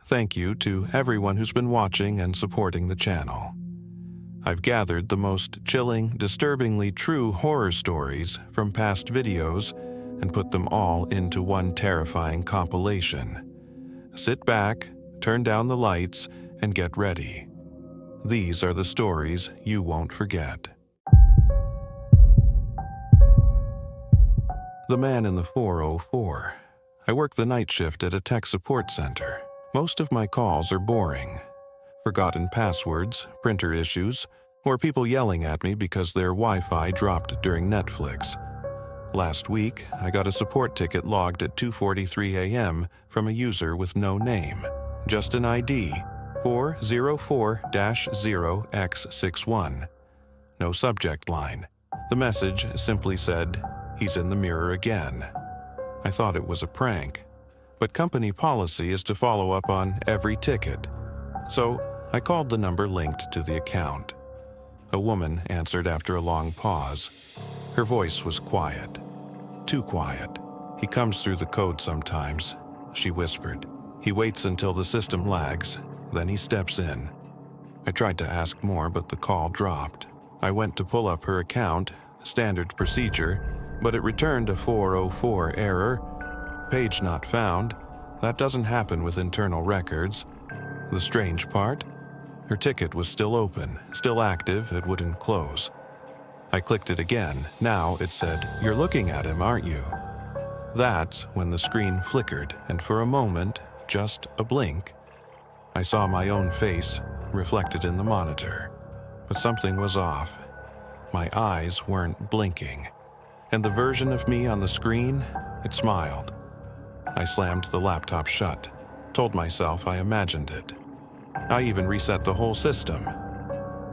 Thank you to everyone who's been watching and supporting the channel. I've gathered the most chilling, disturbingly true horror stories from past videos and put them all into one terrifying compilation. Sit back, turn down the lights, and get ready. These are the stories you won't forget. The man in the 404. I work the night shift at a tech support center. Most of my calls are boring. Forgotten passwords, printer issues, or people yelling at me because their Wi-Fi dropped during Netflix. Last week, I got a support ticket logged at 2:43 a.m. from a user with no name, just an ID, 404-0x61. No subject line. The message simply said, "He's in the mirror again." I thought it was a prank, but company policy is to follow up on every ticket. So I called the number linked to the account. A woman answered after a long pause. Her voice was quiet. Too quiet. "He comes through the code sometimes," she whispered. "He waits until the system lags, then he steps in." I tried to ask more, but the call dropped. I went to pull up her account, standard procedure, but it returned a 404 error. Page not found. That doesn't happen with internal records. The strange part? Her ticket was still open, still active, it wouldn't close. I clicked it again. Now it said, "You're looking at him, aren't you?" That's when the screen flickered, and for a moment, just a blink, I saw my own face reflected in the monitor. But something was off. My eyes weren't blinking. And the version of me on the screen, it smiled. I slammed the laptop shut, told myself I imagined it. I even reset the whole system.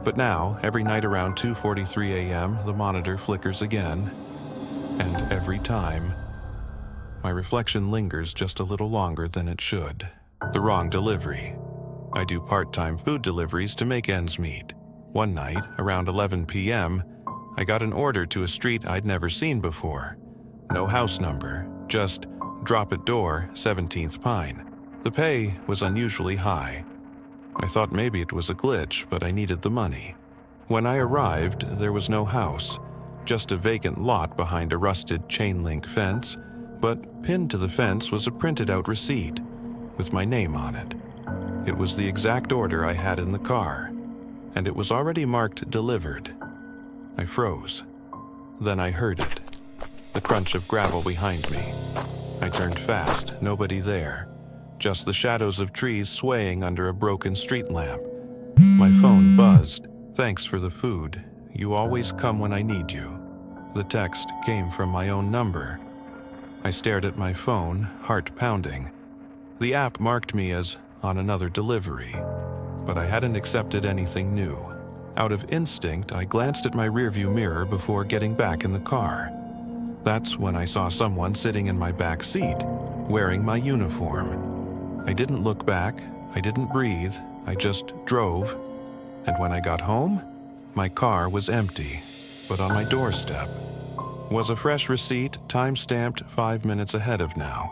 But now, every night around 2:43 a.m., the monitor flickers again. And every time, my reflection lingers just a little longer than it should. The wrong delivery. I do part-time food deliveries to make ends meet. One night, around 11 p.m., I got an order to a street I'd never seen before. No house number, just drop at door, 17th Pine. The pay was unusually high. I thought maybe it was a glitch, but I needed the money. When I arrived, there was no house, just a vacant lot behind a rusted chain-link fence, but pinned to the fence was a printed-out receipt with my name on it. It was the exact order I had in the car, and it was already marked delivered. I froze. Then I heard it, the crunch of gravel behind me. I turned fast, nobody there, just the shadows of trees swaying under a broken street lamp. My phone buzzed. "Thanks for the food. You always come when I need you." The text came from my own number. I stared at my phone, heart pounding. The app marked me as on another delivery, but I hadn't accepted anything new. Out of instinct, I glanced at my rearview mirror before getting back in the car. That's when I saw someone sitting in my back seat, wearing my uniform. I didn't look back, I didn't breathe, I just drove. And when I got home, my car was empty, but on my doorstep was a fresh receipt, time-stamped 5 minutes ahead of now.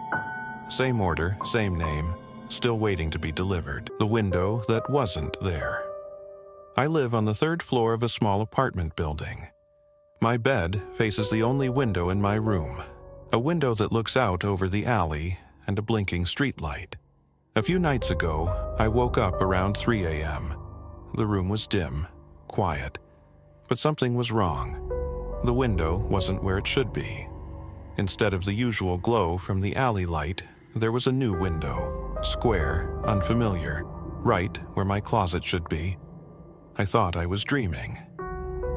Same order, same name, still waiting to be delivered. The window that wasn't there. I live on the 3rd floor of a small apartment building. My bed faces the only window in my room, a window that looks out over the alley and a blinking streetlight. A few nights ago, I woke up around 3 a.m. The room was dim, quiet, but something was wrong. The window wasn't where it should be. Instead of the usual glow from the alley light, there was a new window, square, unfamiliar, right where my closet should be. I thought I was dreaming.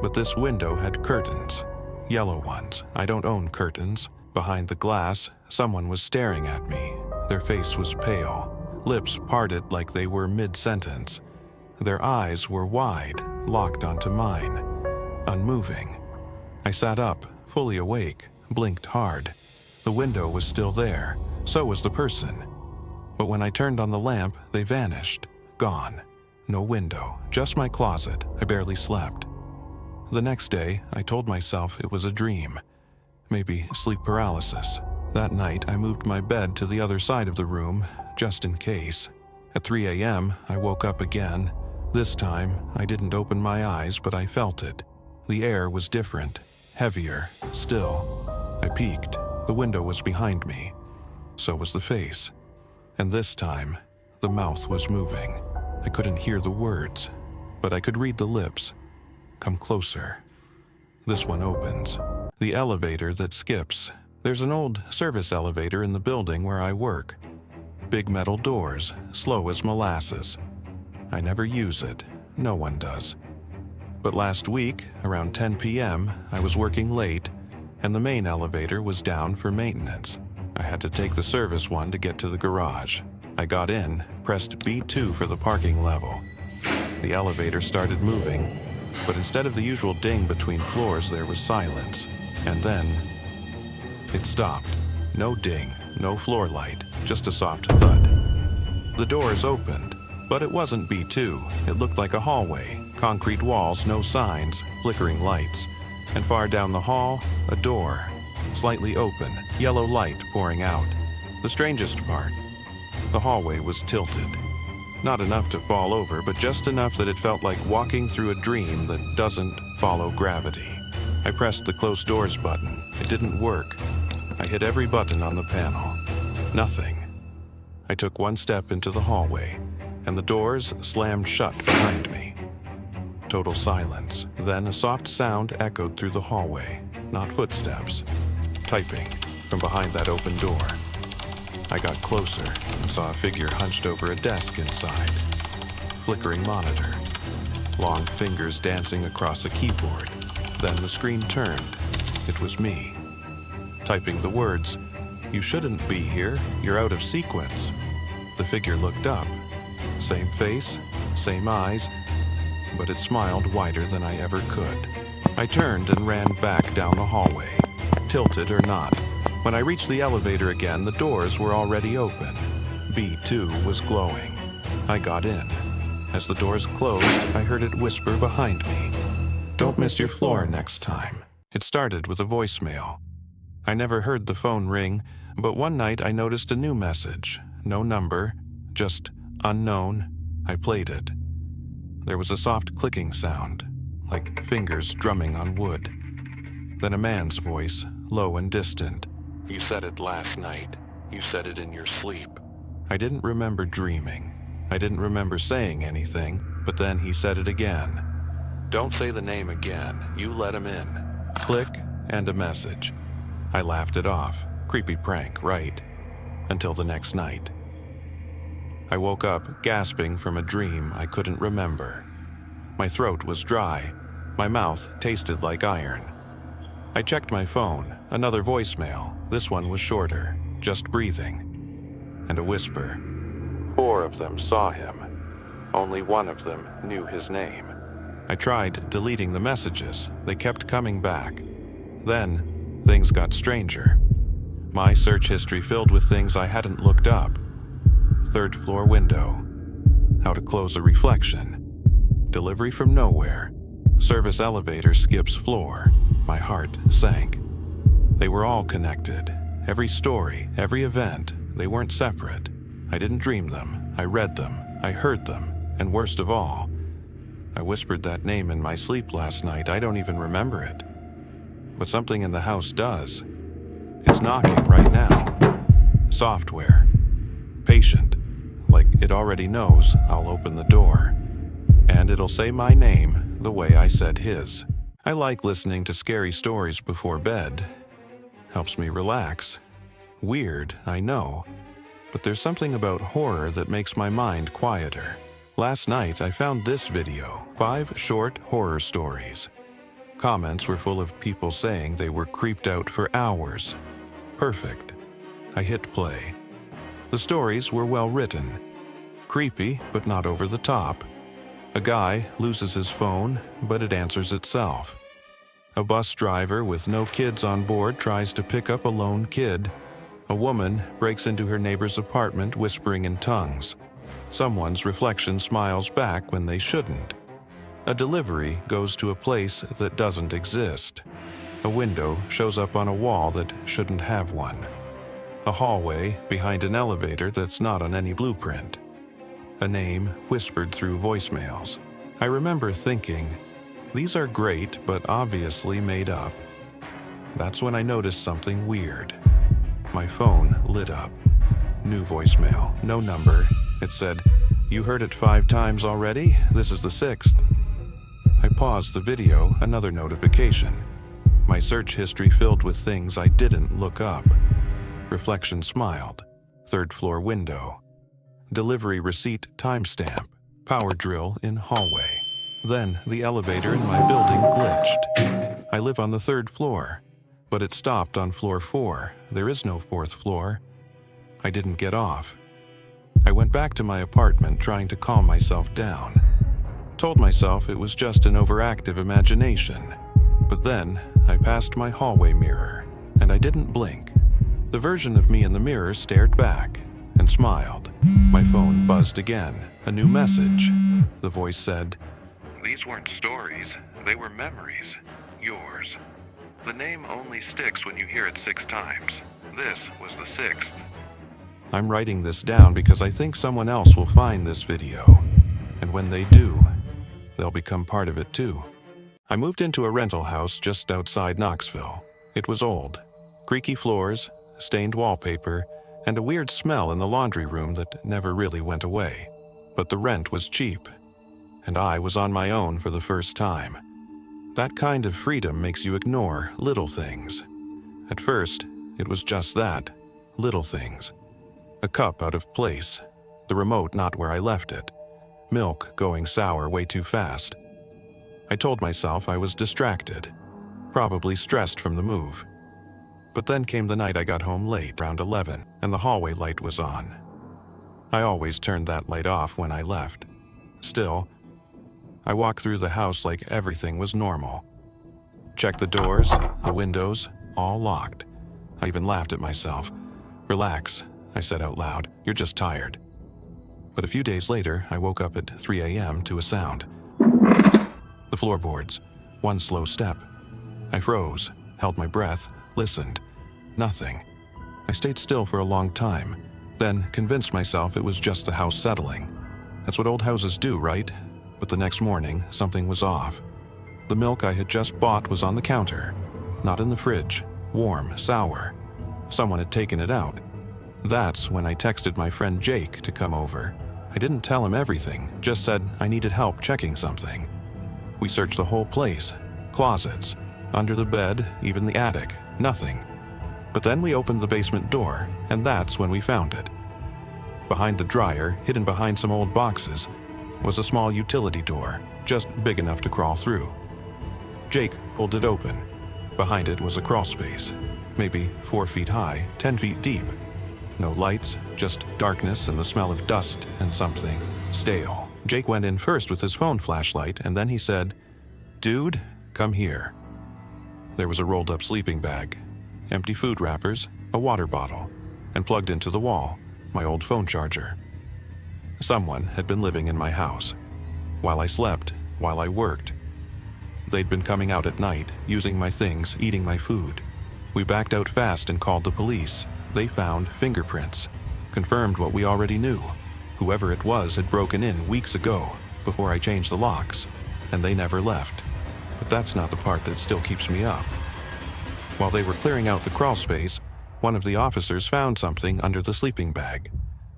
But this window had curtains, yellow ones. I don't own curtains. Behind the glass, someone was staring at me. Their face was pale, lips parted like they were mid-sentence. Their eyes were wide, locked onto mine, unmoving. I sat up, fully awake, blinked hard. The window was still there, so was the person. But when I turned on the lamp, they vanished, gone. No window, just my closet. I barely slept. The next day, I told myself it was a dream. Maybe sleep paralysis. That night, I moved my bed to the other side of the room, just in case. At 3 a.m., I woke up again. This time, I didn't open my eyes, but I felt it. The air was different, heavier, still. I peeked. The window was behind me. So was the face. And this time, the mouth was moving. I couldn't hear the words, but I could read the lips. Come closer. This one opens. The elevator that skips. There's an old service elevator in the building where I work. Big metal doors, slow as molasses. I never use it. No one does. But last week, around 10 p.m., I was working late, and the main elevator was down for maintenance. I had to take the service one to get to the garage. I got in, pressed B2 for the parking level. The elevator started moving, but instead of the usual ding between floors, there was silence. And then it stopped. No ding, no floor light, just a soft thud. The doors opened, but it wasn't B2. It looked like a hallway, concrete walls, no signs, flickering lights. And far down the hall, a door, slightly open, yellow light pouring out. The strangest part, the hallway was tilted. Not enough to fall over, but just enough that it felt like walking through a dream that doesn't follow gravity. I pressed the close doors button. It didn't work. I hit every button on the panel. Nothing. I took one step into the hallway, and the doors slammed shut behind me. Total silence. Then a soft sound echoed through the hallway. Not footsteps. Typing from behind that open door. I got closer and saw a figure hunched over a desk inside. Flickering monitor. Long fingers dancing across a keyboard. Then the screen turned. It was me. Typing the words, "You shouldn't be here. You're out of sequence." The figure looked up. Same face, same eyes, but it smiled wider than I ever could. I turned and ran back down the hallway, tilted or not. When I reached the elevator again, the doors were already open. B2 was glowing. I got in. As the doors closed, I heard it whisper behind me, "Don't miss your floor next time." It started with a voicemail. I never heard the phone ring, but one night I noticed a new message. No number, just unknown. I played it. There was a soft clicking sound, like fingers drumming on wood. Then a man's voice, low and distant. "You said it last night. You said it in your sleep." I didn't remember dreaming. I didn't remember saying anything, but then he said it again. "Don't say the name again. You let him in." Click, and a message. I laughed it off. Creepy prank, right? Until the next night. I woke up gasping from a dream I couldn't remember. My throat was dry. My mouth tasted like iron. I checked my phone. Another voicemail. This one was shorter, just breathing. And a whisper. 4 of them saw him. Only 1 of them knew his name. I tried deleting the messages. They kept coming back. Then, things got stranger. My search history filled with things I hadn't looked up. 3rd floor window. How to close a reflection. Delivery from nowhere. Service elevator skips floor. My heart sank. They were all connected. Every story, every event. They weren't separate. I didn't dream them. I read them. I heard them. And worst of all, I whispered that name in my sleep last night. I don't even remember it. But something in the house does. It's knocking right now. Software. Patient. Like it already knows I'll open the door. And it'll say my name the way I said his. I like listening to scary stories before bed. Helps me relax. Weird, I know. But there's something about horror that makes my mind quieter. Last night I found this video, 5 short horror stories. Comments were full of people saying they were creeped out for hours. Perfect. I hit play. The stories were well written. Creepy, but not over the top. A guy loses his phone, but it answers itself. A bus driver with no kids on board tries to pick up a lone kid. A woman breaks into her neighbor's apartment whispering in tongues. Someone's reflection smiles back when they shouldn't. A delivery goes to a place that doesn't exist. A window shows up on a wall that shouldn't have one. A hallway behind an elevator that's not on any blueprint. a name whispered through voicemails. I remember thinking, these are great, but obviously made up. That's when I noticed something weird. My phone lit up. New voicemail, no number. It said, "You heard it 5 times already? This is the 6th. I paused the video, another notification. My search history filled with things I didn't look up. Reflection smiled. 3rd floor window. Delivery receipt timestamp. Power drill in hallway. Then the elevator in my building glitched. I live on the 3rd floor, but it stopped on floor 4. There is no 4th floor. I didn't get off. I went back to my apartment trying to calm myself down. Told myself it was just an overactive imagination. But then I passed my hallway mirror, and I didn't blink. The version of me in the mirror stared back and smiled. My phone buzzed again. A new message. The voice said, "These weren't stories. They were memories. Yours. The name only sticks when you hear it 6 times. This was the 6th. I'm writing this down because I think someone else will find this video. And when they do, they'll become part of it too." I moved into a rental house just outside Knoxville. It was old. Creaky floors, stained wallpaper, and a weird smell in the laundry room that never really went away. But the rent was cheap, and I was on my own for the first time. That kind of freedom makes you ignore little things. At first, it was just that, little things. A cup out of place, the remote not where I left it, milk going sour way too fast. I told myself I was distracted, probably stressed from the move. But then came the night I got home late, around 11, and the hallway light was on. I always turned that light off when I left. Still, I walked through the house like everything was normal. Checked the doors, the windows, all locked. I even laughed at myself. "Relax," I said out loud. "You're just tired." But a few days later, I woke up at 3 a.m. to a sound. The floorboards. One slow step. I froze, held my breath, listened. Nothing. I stayed still for a long time, then convinced myself it was just the house settling. That's what old houses do, right? But the next morning, something was off. The milk I had just bought was on the counter, not in the fridge, warm, sour. Someone had taken it out. That's when I texted my friend Jake to come over. I didn't tell him everything, just said I needed help checking something. We searched the whole place, closets, under the bed, even the attic, nothing. But then we opened the basement door, and that's when we found it. Behind the dryer, hidden behind some old boxes, was a small utility door, just big enough to crawl through. Jake pulled it open. Behind it was a crawl space, maybe 4 feet high, 10 feet deep. No lights, just darkness and the smell of dust and something stale. Jake went in first with his phone flashlight, and then he said, "Dude, come here." There was a rolled-up sleeping bag, empty food wrappers, a water bottle, and plugged into the wall, my old phone charger. Someone had been living in my house. While I slept, while I worked. They'd been coming out at night, using my things, eating my food. We backed out fast and called the police. They found fingerprints, confirmed what we already knew. Whoever it was had broken in weeks ago, before I changed the locks, and they never left. But that's not the part that still keeps me up. While they were clearing out the crawl space, one of the officers found something under the sleeping bag.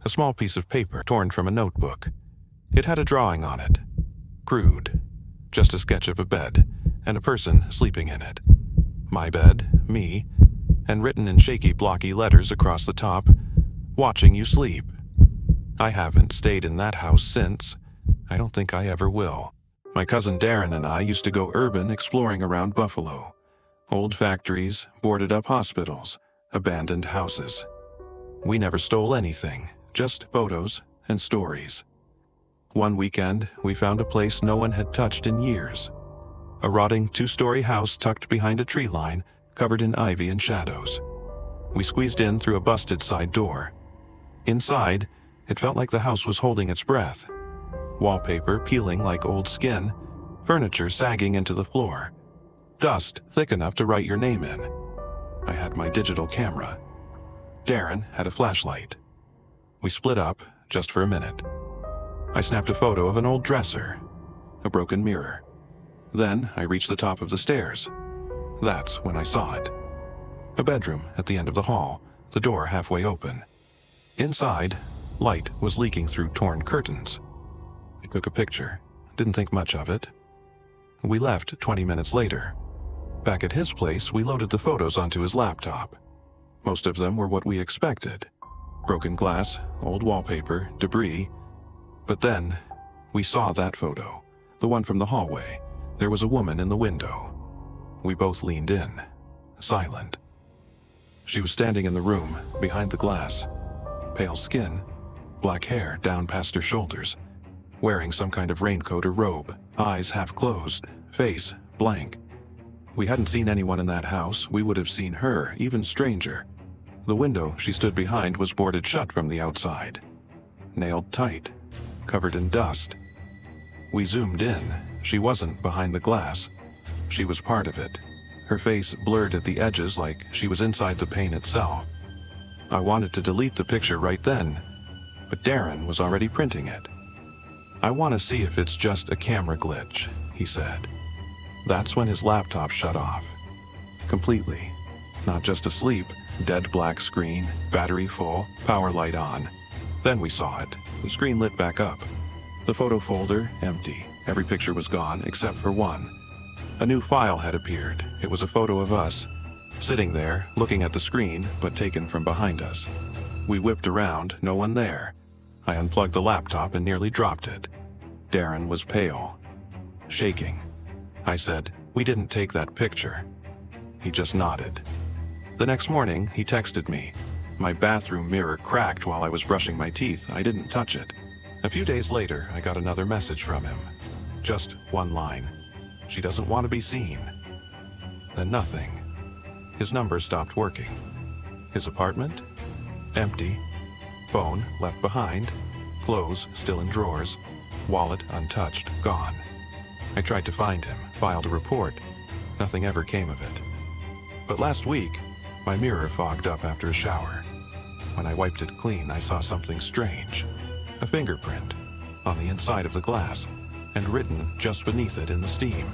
A small piece of paper torn from a notebook. It had a drawing on it. Crude. Just a sketch of a bed, and a person sleeping in it. My bed, me, and written in shaky, blocky letters across the top, "Watching you sleep." I haven't stayed in that house since. I don't think I ever will. My cousin Darren and I used to go urban exploring around Buffalo. Old factories, boarded-up hospitals, abandoned houses. We never stole anything, just photos and stories. One weekend, we found a place no one had touched in years. A rotting 2-story house tucked behind a tree line, covered in ivy and shadows. We squeezed in through a busted side door. Inside, it felt like the house was holding its breath. Wallpaper peeling like old skin, furniture sagging into the floor. Dust thick enough to write your name in. I had my digital camera. Darren had a flashlight. We split up just for a minute. I snapped a photo of an old dresser, a broken mirror. Then I reached the top of the stairs. That's when I saw it. A bedroom at the end of the hall, the door halfway open. Inside, light was leaking through torn curtains. I took a picture, didn't think much of it. We left 20 minutes later. Back at his place, we loaded the photos onto his laptop. Most of them were what we expected. Broken glass, old wallpaper, debris. But then, we saw that photo, the one from the hallway. There was a woman in the window. We both leaned in, silent. She was standing in the room, behind the glass. Pale skin, black hair down past her shoulders, wearing some kind of raincoat or robe, eyes half closed, face blank. We hadn't seen anyone in that house. We would have seen her, even stranger. The window she stood behind was boarded shut from the outside, nailed tight, covered in dust. We zoomed in. She wasn't behind the glass. She was part of it. Her face blurred at the edges like she was inside the pane itself. I wanted to delete the picture right then, but Darren was already printing it. "I want to see if it's just a camera glitch," he said. That's when his laptop shut off. Completely. Not just asleep, dead black screen, battery full, power light on. Then we saw it. The screen lit back up. The photo folder, empty. Every picture was gone except for one. A new file had appeared. It was a photo of us, sitting there, looking at the screen, but taken from behind us. We whipped around, no one there. I unplugged the laptop and nearly dropped it. Darren was pale, shaking. I said, "We didn't take that picture." He just nodded. The next morning, he texted me. My bathroom mirror cracked while I was brushing my teeth. I didn't touch it. A few days later, I got another message from him. Just one line. "She doesn't want to be seen." Then nothing. His number stopped working. His apartment? Empty. Phone left behind. Clothes still in drawers. Wallet untouched, gone. I tried to find him, filed a report. Nothing ever came of it. But last week, my mirror fogged up after a shower. When I wiped it clean, I saw something strange. A fingerprint on the inside of the glass, and written just beneath it in the steam.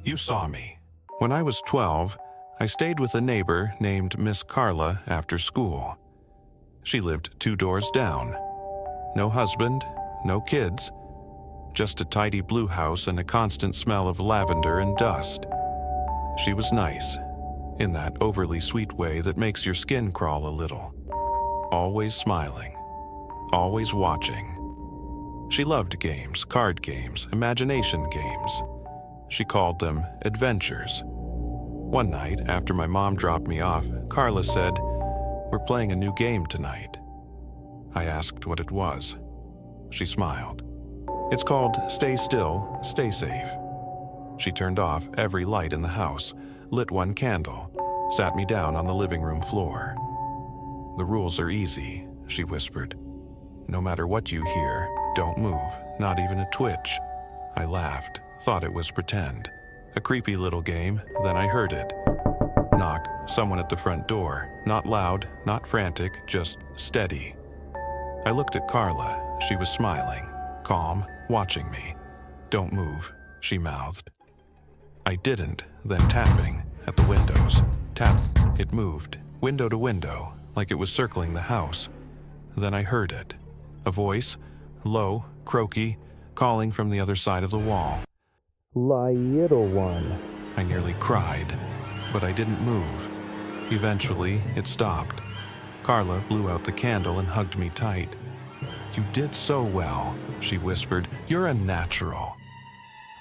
"You saw me. When I was 12, I stayed with a neighbor named Miss Carla after school. She lived 2 doors down. No husband, no kids, just a tidy blue house and a constant smell of lavender and dust. She was nice, in that overly sweet way that makes your skin crawl a little. Always smiling, always watching. She loved games, card games, imagination games. She called them adventures. One night, after my mom dropped me off, Carla said, "We're playing a new game tonight." I asked what it was. She smiled. "It's called Stay Still, Stay Safe." She turned off every light in the house, lit one candle, sat me down on the living room floor. "The rules are easy," she whispered. "No matter what you hear, don't move, not even a twitch." I laughed, thought it was pretend. A creepy little game, then I heard it. Knock, someone at the front door. Not loud, not frantic, just steady. I looked at Carla. She was smiling, calm, watching me. "Don't move," she mouthed. I didn't, then tapping at the windows. Tap, it moved, window to window, like it was circling the house. Then I heard it. A voice, low, croaky, calling from the other side of the wall. "Little one." I nearly cried, but I didn't move. Eventually, it stopped. Carla blew out the candle and hugged me tight. "You did so well," she whispered. "You're a natural."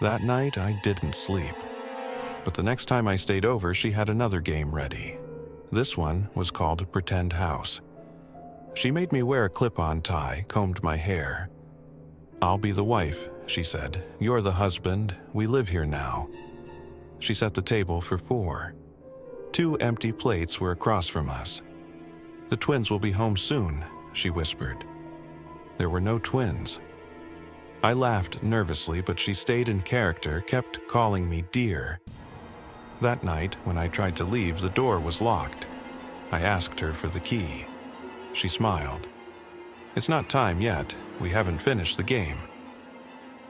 That night, I didn't sleep. But the next time I stayed over, she had another game ready. This one was called Pretend House. She made me wear a clip-on tie, combed my hair. "I'll be the wife," she said. "You're the husband. We live here now." She set the table for 4. 2 empty plates were across from us. "The twins will be home soon," she whispered. There were no twins. I laughed nervously, but she stayed in character, kept calling me dear. That night, when I tried to leave, the door was locked. I asked her for the key. She smiled. "It's not time yet. we haven't finished the game."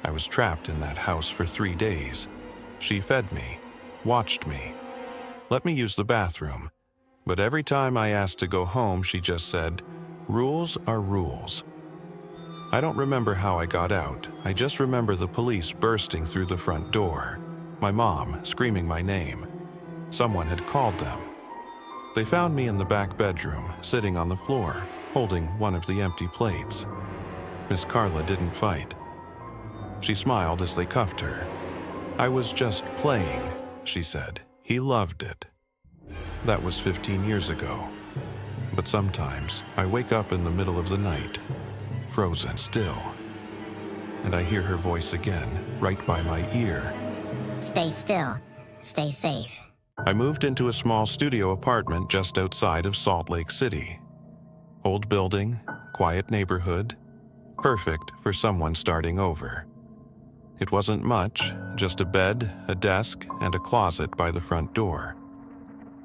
I was trapped in that house for 3 days. She fed me, watched me, let me use the bathroom, but every time I asked to go home, she just said, "Rules are rules." I don't remember how I got out. I just remember the police bursting through the front door, my mom screaming my name. Someone had called them. They found me in the back bedroom, sitting on the floor, holding one of the empty plates. Miss Carla didn't fight. She smiled as they cuffed her. "I was just playing," she said. "He loved it." That was 15 years ago. But sometimes I wake up in the middle of the night, frozen still, and I hear her voice again, right by my ear. "Stay still. Stay safe." I moved into a small studio apartment just outside of Salt Lake City. Old building, quiet neighborhood, perfect for someone starting over. It wasn't much, just a bed, a desk, and a closet by the front door.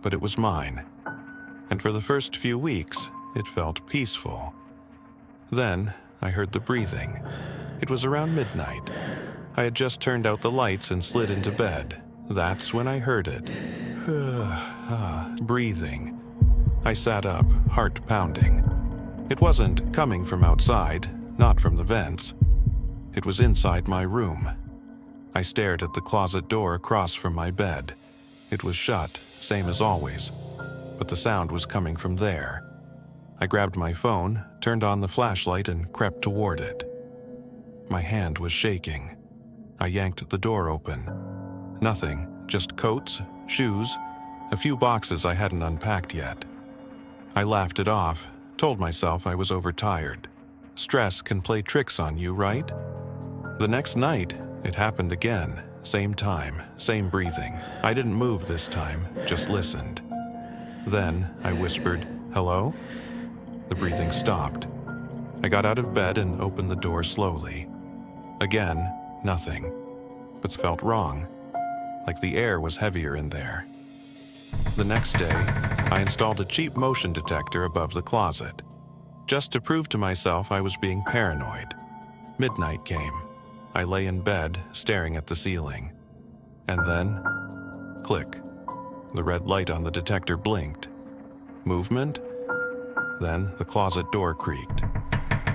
But it was mine. And for the first few weeks, it felt peaceful. Then, I heard the breathing. It was around midnight. I had just turned out the lights and slid into bed. That's when I heard it. Breathing. I sat up, heart pounding. It wasn't coming from outside, not from the vents. It was inside my room. I stared at the closet door across from my bed. It was shut, same as always, but the sound was coming from there. I grabbed my phone, turned on the flashlight, and crept toward it. My hand was shaking. I yanked the door open. Nothing, just coats, shoes, a few boxes I hadn't unpacked yet. I laughed it off, told myself I was overtired. Stress can play tricks on you, right? The next night, it happened again. Same time, same breathing. I didn't move this time, just listened. Then I whispered, "Hello?" The breathing stopped. I got out of bed and opened the door slowly. Again, nothing, but felt wrong, like the air was heavier in there. The next day, I installed a cheap motion detector above the closet, just to prove to myself I was being paranoid. Midnight came. I lay in bed, staring at the ceiling. And then, click. The red light on the detector blinked. Movement? Then the closet door creaked.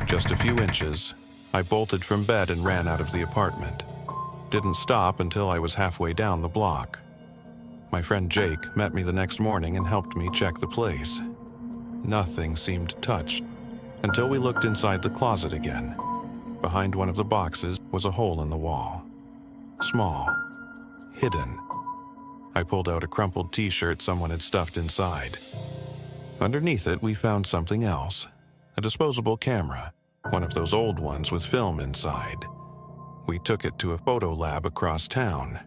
Just a few inches, I bolted from bed and ran out of the apartment. Didn't stop until I was halfway down the block. My friend Jake met me the next morning and helped me check the place. Nothing seemed touched, until we looked inside the closet again. Behind one of the boxes was a hole in the wall. Small. Hidden. I pulled out a crumpled t-shirt someone had stuffed inside. Underneath it, we found something else. A disposable camera. One of those old ones with film inside. We took it to a photo lab across town.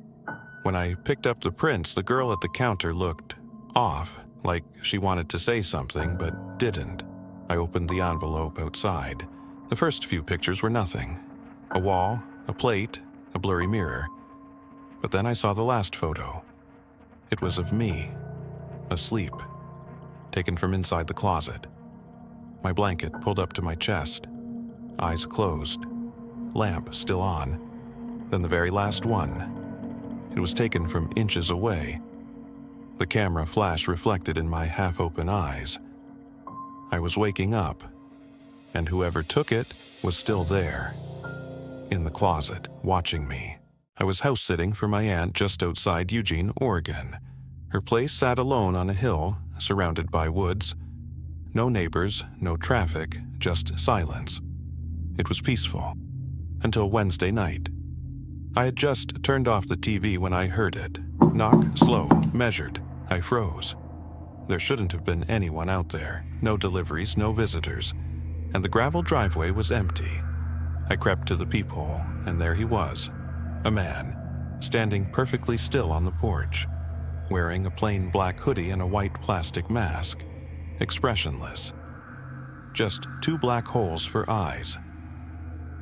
When I picked up the prints, the girl at the counter looked off, like she wanted to say something but didn't. I opened the envelope outside. The first few pictures were nothing. A wall, a plate, a blurry mirror. But then I saw the last photo. It was of me, asleep, taken from inside the closet. My blanket pulled up to my chest, eyes closed, lamp still on. Then the very last one. It was taken from inches away. The camera flash reflected in my half-open eyes. I was waking up, and whoever took it was still there, in the closet, watching me. I was house-sitting for my aunt just outside Eugene, Oregon. Her place sat alone on a hill, surrounded by woods. No neighbors, no traffic, just silence. It was peaceful, until Wednesday night. I had just turned off the TV when I heard it. Knock, slow, measured. I froze. There shouldn't have been anyone out there. No deliveries, no visitors. And the gravel driveway was empty. I crept to the peephole, and there he was. A man, standing perfectly still on the porch, wearing a plain black hoodie and a white plastic mask, expressionless. Just two black holes for eyes.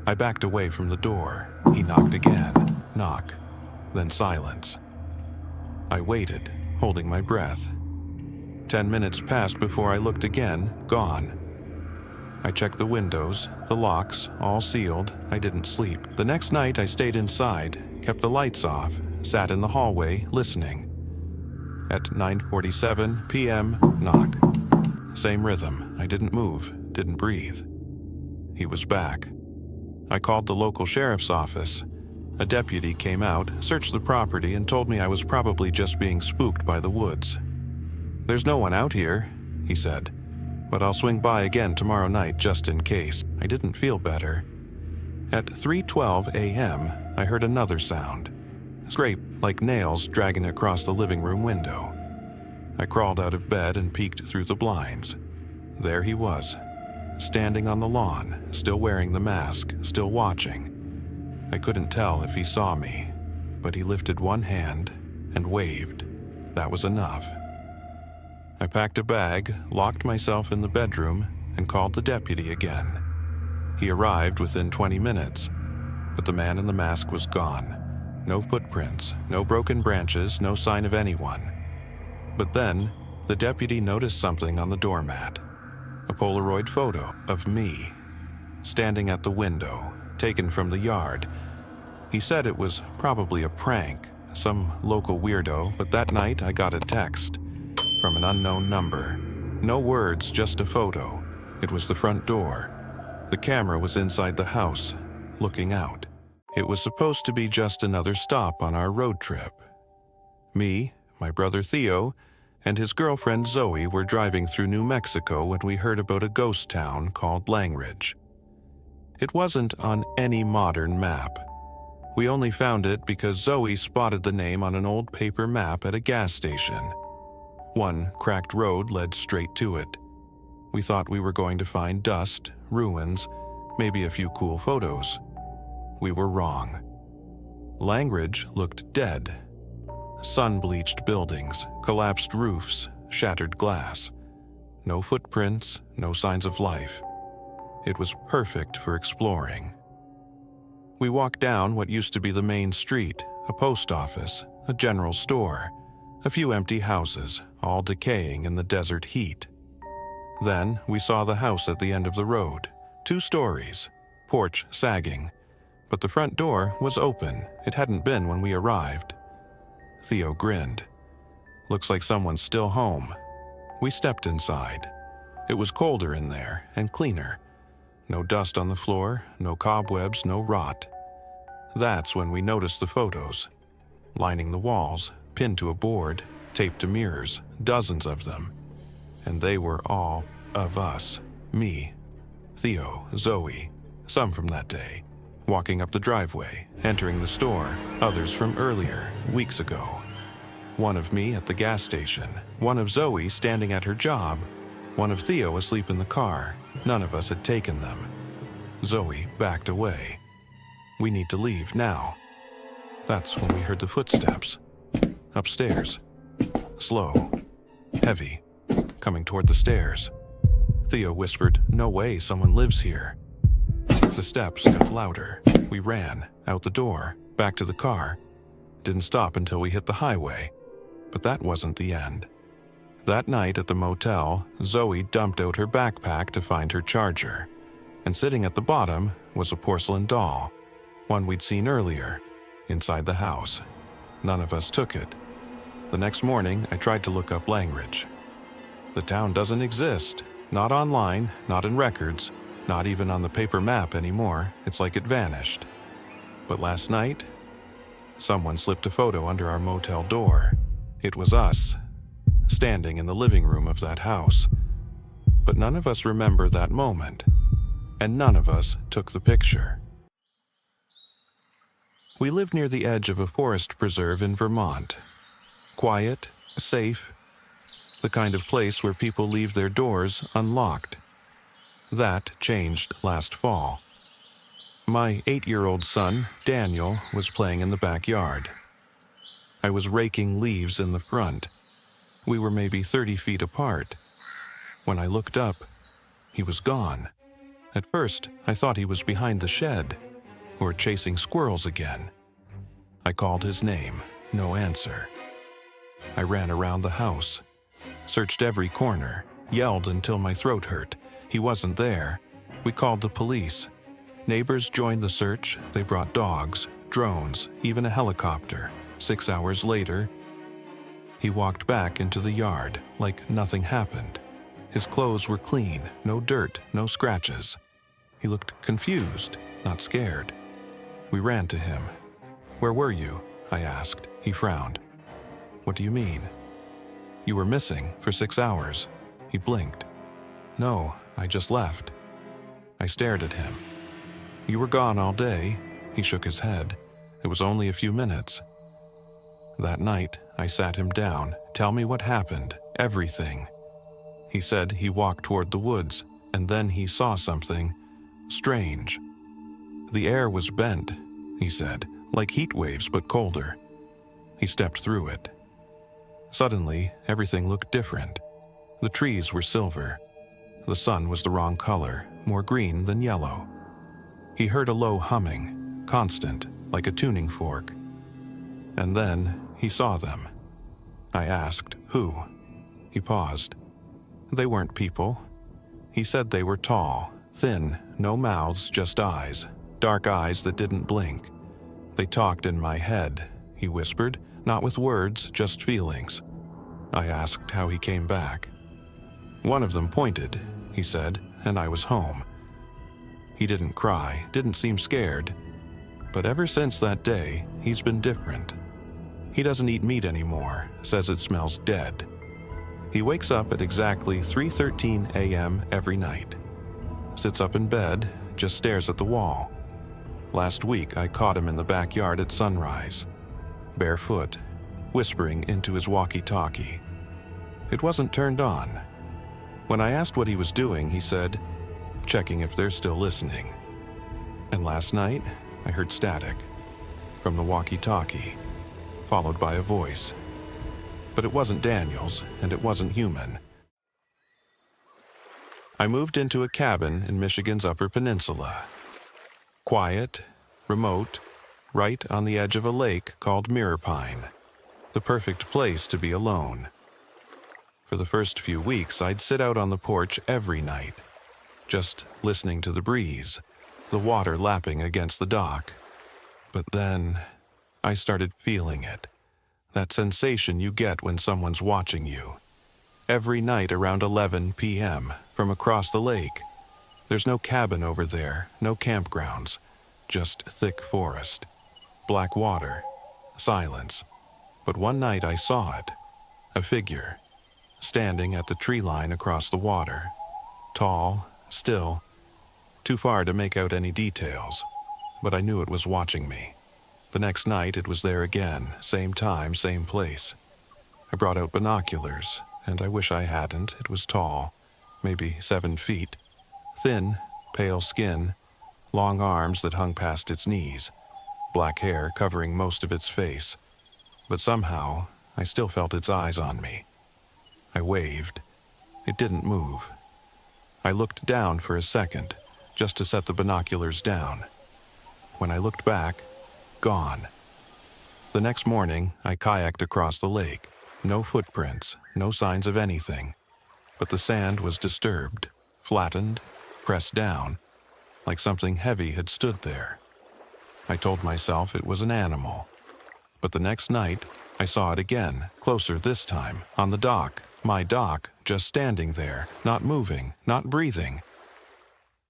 I backed away from the door. He knocked again. Knock. Then silence. I waited, holding my breath. 10 minutes passed before I looked again, gone. I checked the windows, the locks, all sealed. I didn't sleep. The next night I stayed inside, kept the lights off, sat in the hallway, listening. At 9:47 p.m., knock. Same rhythm. I didn't move, didn't breathe. He was back. I called the local sheriff's office. A deputy came out, searched the property, and told me I was probably just being spooked by the woods. "There's no one out here," he said, "but I'll swing by again tomorrow night just in case." I didn't feel better. At 3:12 a.m., I heard another sound. Scrape, like nails dragging across the living room window. I crawled out of bed and peeked through the blinds. There he was, standing on the lawn, still wearing the mask, still watching. I couldn't tell if he saw me, but he lifted one hand and waved. That was enough. I packed a bag, locked myself in the bedroom, and called the deputy again. He arrived within 20 minutes, but the man in the mask was gone. No footprints, no broken branches, no sign of anyone. But then, the deputy noticed something on the doormat. A Polaroid photo of me, standing at the window, taken from the yard. He said it was probably a prank, some local weirdo, but that night I got a text from an unknown number. No words, just a photo. It was the front door. The camera was inside the house, looking out. It was supposed to be just another stop on our road trip. Me, my brother Theo, and his girlfriend Zoe were driving through New Mexico when we heard about a ghost town called Langridge. It wasn't on any modern map. We only found it because Zoe spotted the name on an old paper map at a gas station. One cracked road led straight to it. We thought we were going to find dust, ruins, maybe a few cool photos. We were wrong. Langridge looked dead. Sun-bleached buildings, collapsed roofs, shattered glass. No footprints, no signs of life. It was perfect for exploring. We walked down what used to be the main street, a post office, a general store, a few empty houses, all decaying in the desert heat. Then we saw the house at the end of the road, 2 stories, porch sagging, but the front door was open. It hadn't been when we arrived. Theo grinned. "Looks like someone's still home." We stepped inside. It was colder in there and cleaner. No dust on the floor, no cobwebs, no rot. That's when we noticed the photos. Lining the walls, pinned to a board, taped to mirrors, dozens of them. And they were all of us. Me, Theo, Zoe, some from that day. Walking up the driveway, entering the store, others from earlier, weeks ago. One of me at the gas station, one of Zoe standing at her job, one of Theo asleep in the car. None of us had taken them. Zoe backed away. "We need to leave now." That's when we heard the footsteps. Upstairs. Slow. Heavy. Coming toward the stairs. Theo whispered, "No way, someone lives here." The steps got louder. We ran, out the door, back to the car. Didn't stop until we hit the highway. But that wasn't the end. That night at the motel, Zoe dumped out her backpack to find her charger. And sitting at the bottom was a porcelain doll, one we'd seen earlier, inside the house. None of us took it. The next morning, I tried to look up Langridge. The town doesn't exist. Not online, not in records, not even on the paper map anymore. It's like it vanished. But last night, someone slipped a photo under our motel door. It was us, standing in the living room of that house. But none of us remember that moment, and none of us took the picture. We live near the edge of a forest preserve in Vermont. Quiet, safe, the kind of place where people leave their doors unlocked. That changed last fall. My 8-year-old son, Daniel, was playing in the backyard. I was raking leaves in the front. We were maybe 30 feet apart. When I looked up, he was gone. At first, I thought he was behind the shed, or chasing squirrels again. I called his name, no answer. I ran around the house, searched every corner, yelled until my throat hurt. He wasn't there. We called the police. Neighbors joined the search. They brought dogs, drones, even a helicopter. 6 hours later, he walked back into the yard like nothing happened. His clothes were clean, no dirt, no scratches. He looked confused, not scared. We ran to him. "Where were you?" I asked. He frowned. "What do you mean?" "You were missing for 6 hours." He blinked. "No, I just left." I stared at him. "You were gone all day." He shook his head. "It was only a few minutes." That night, I sat him down. "Tell me what happened, everything." He said he walked toward the woods, and then he saw something strange. The air was bent, he said, like heat waves but colder. He stepped through it. Suddenly, everything looked different. The trees were silver. The sun was the wrong color, more green than yellow. He heard a low humming, constant, like a tuning fork. And then he saw them. I asked, "Who?" He paused. "They weren't people." He said they were tall, thin, no mouths, just eyes, dark eyes that didn't blink. "They talked in my head," he whispered, "not with words, just feelings." I asked how he came back. "One of them pointed," he said, "and I was home." He didn't cry, didn't seem scared. But ever since that day, he's been different. He doesn't eat meat anymore, says it smells dead. He wakes up at exactly 3:13 a.m. every night. Sits up in bed, just stares at the wall. Last week, I caught him in the backyard at sunrise, barefoot, whispering into his walkie-talkie. It wasn't turned on. When I asked what he was doing, he said, "Checking if they're still listening." And last night, I heard static from the walkie-talkie, followed by a voice. But it wasn't Daniel's, and it wasn't human. I moved into a cabin in Michigan's Upper Peninsula. Quiet, remote, right on the edge of a lake called Mirror Pine. The perfect place to be alone. For the first few weeks, I'd sit out on the porch every night, just listening to the breeze, the water lapping against the dock. But then, I started feeling it. That sensation you get when someone's watching you. Every night around 11 p.m. from across the lake. There's no cabin over there, no campgrounds, just thick forest, black water, silence. But one night I saw it, a figure, standing at the tree line across the water. Tall, still, too far to make out any details, but I knew it was watching me. The next night it was there again, same time, same place. I brought out binoculars, and I wish I hadn't. It was tall, maybe 7 feet, thin, pale skin, long arms that hung past its knees, black hair covering most of its face. But somehow, I still felt its eyes on me. I waved. It didn't move. I looked down for a second, just to set the binoculars down. When I looked back, gone. The next morning, I kayaked across the lake. No footprints, no signs of anything. But the sand was disturbed, flattened, pressed down, like something heavy had stood there. I told myself it was an animal. But the next night, I saw it again, closer this time, on the dock, my dock, just standing there, not moving, not breathing.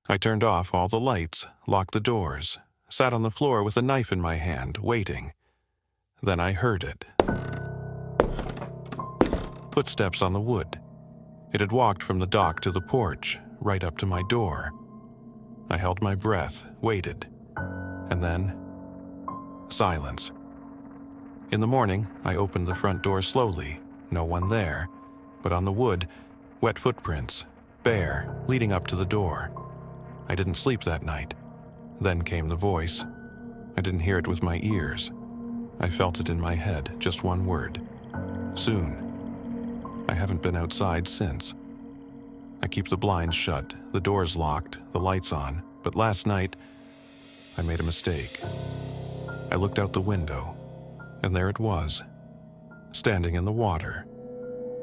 I turned off all the lights, locked the doors, sat on the floor with a knife in my hand, waiting. Then I heard it. Footsteps on the wood. It had walked from the dock to the porch, right up to my door. I held my breath, waited. And then, silence. In the morning, I opened the front door slowly, no one there, but on the wood, wet footprints, bare, leading up to the door. I didn't sleep that night. Then came the voice. I didn't hear it with my ears. I felt it in my head, just one word. Soon. I haven't been outside since. I keep the blinds shut, the doors locked, the lights on, but last night, I made a mistake. I looked out the window, and there it was, standing in the water,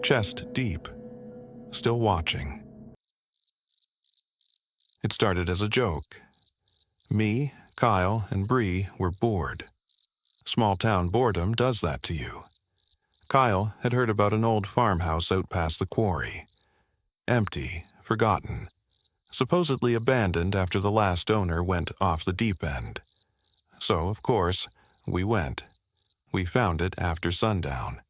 chest deep, still watching. It started as a joke. Me, Kyle, and Bree were bored. Small-town boredom does that to you. Kyle had heard about an old farmhouse out past the quarry. Empty, forgotten, supposedly abandoned after the last owner went off the deep end. So, of course, we went. We found it after sundown.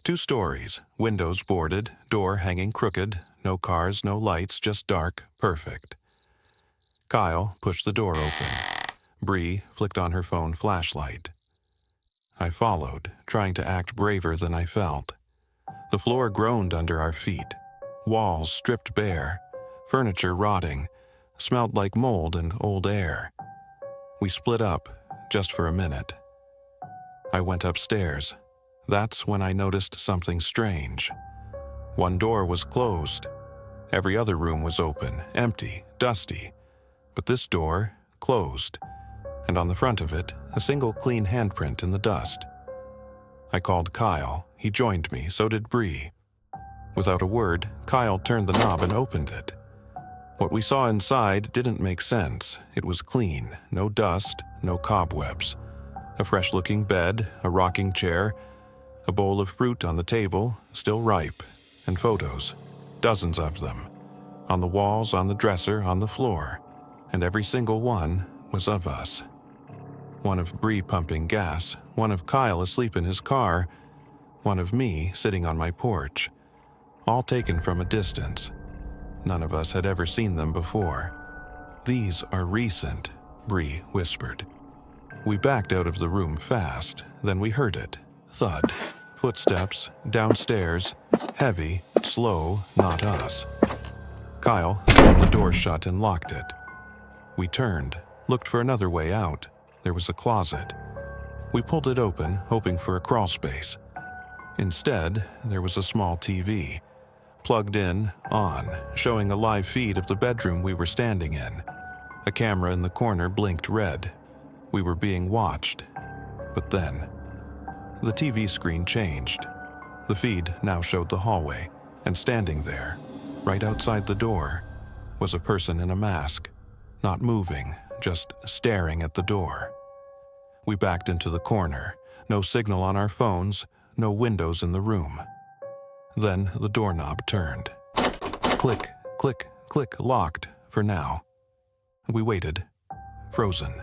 2 stories, windows boarded, door hanging crooked, no cars, no lights, just dark, perfect. Kyle pushed the door open. Bree flicked on her phone flashlight. I followed, trying to act braver than I felt. The floor groaned under our feet. Walls stripped bare, furniture rotting, smelled like mold and old air. We split up, just for a minute. I went upstairs. That's when I noticed something strange. One door was closed. Every other room was open, empty, dusty. But this door, closed, and on the front of it, a single clean handprint in the dust. I called Kyle. He joined me, so did Bree. Without a word, Kyle turned the knob and opened it. What we saw inside didn't make sense. It was clean, no dust, no cobwebs. A fresh-looking bed, a rocking chair, a bowl of fruit on the table, still ripe, and photos, dozens of them, on the walls, on the dresser, on the floor, and every single one was of us. One of Bree pumping gas, one of Kyle asleep in his car, one of me sitting on my porch, all taken from a distance. None of us had ever seen them before. "These are recent," Bree whispered. We backed out of the room fast, then we heard it. Thud. Footsteps, downstairs, heavy, slow, not us. Kyle slammed the door shut and locked it. We turned, looked for another way out. There was a closet. We pulled it open, hoping for a crawl space. Instead, there was a small TV. Plugged in, on, showing a live feed of the bedroom we were standing in. A camera in the corner blinked red. We were being watched. But then, the TV screen changed. The feed now showed the hallway, and standing there, right outside the door, was a person in a mask, not moving, just staring at the door. We backed into the corner, no signal on our phones, no windows in the room. Then the doorknob turned. Click, click, click, locked, for now. We waited, frozen.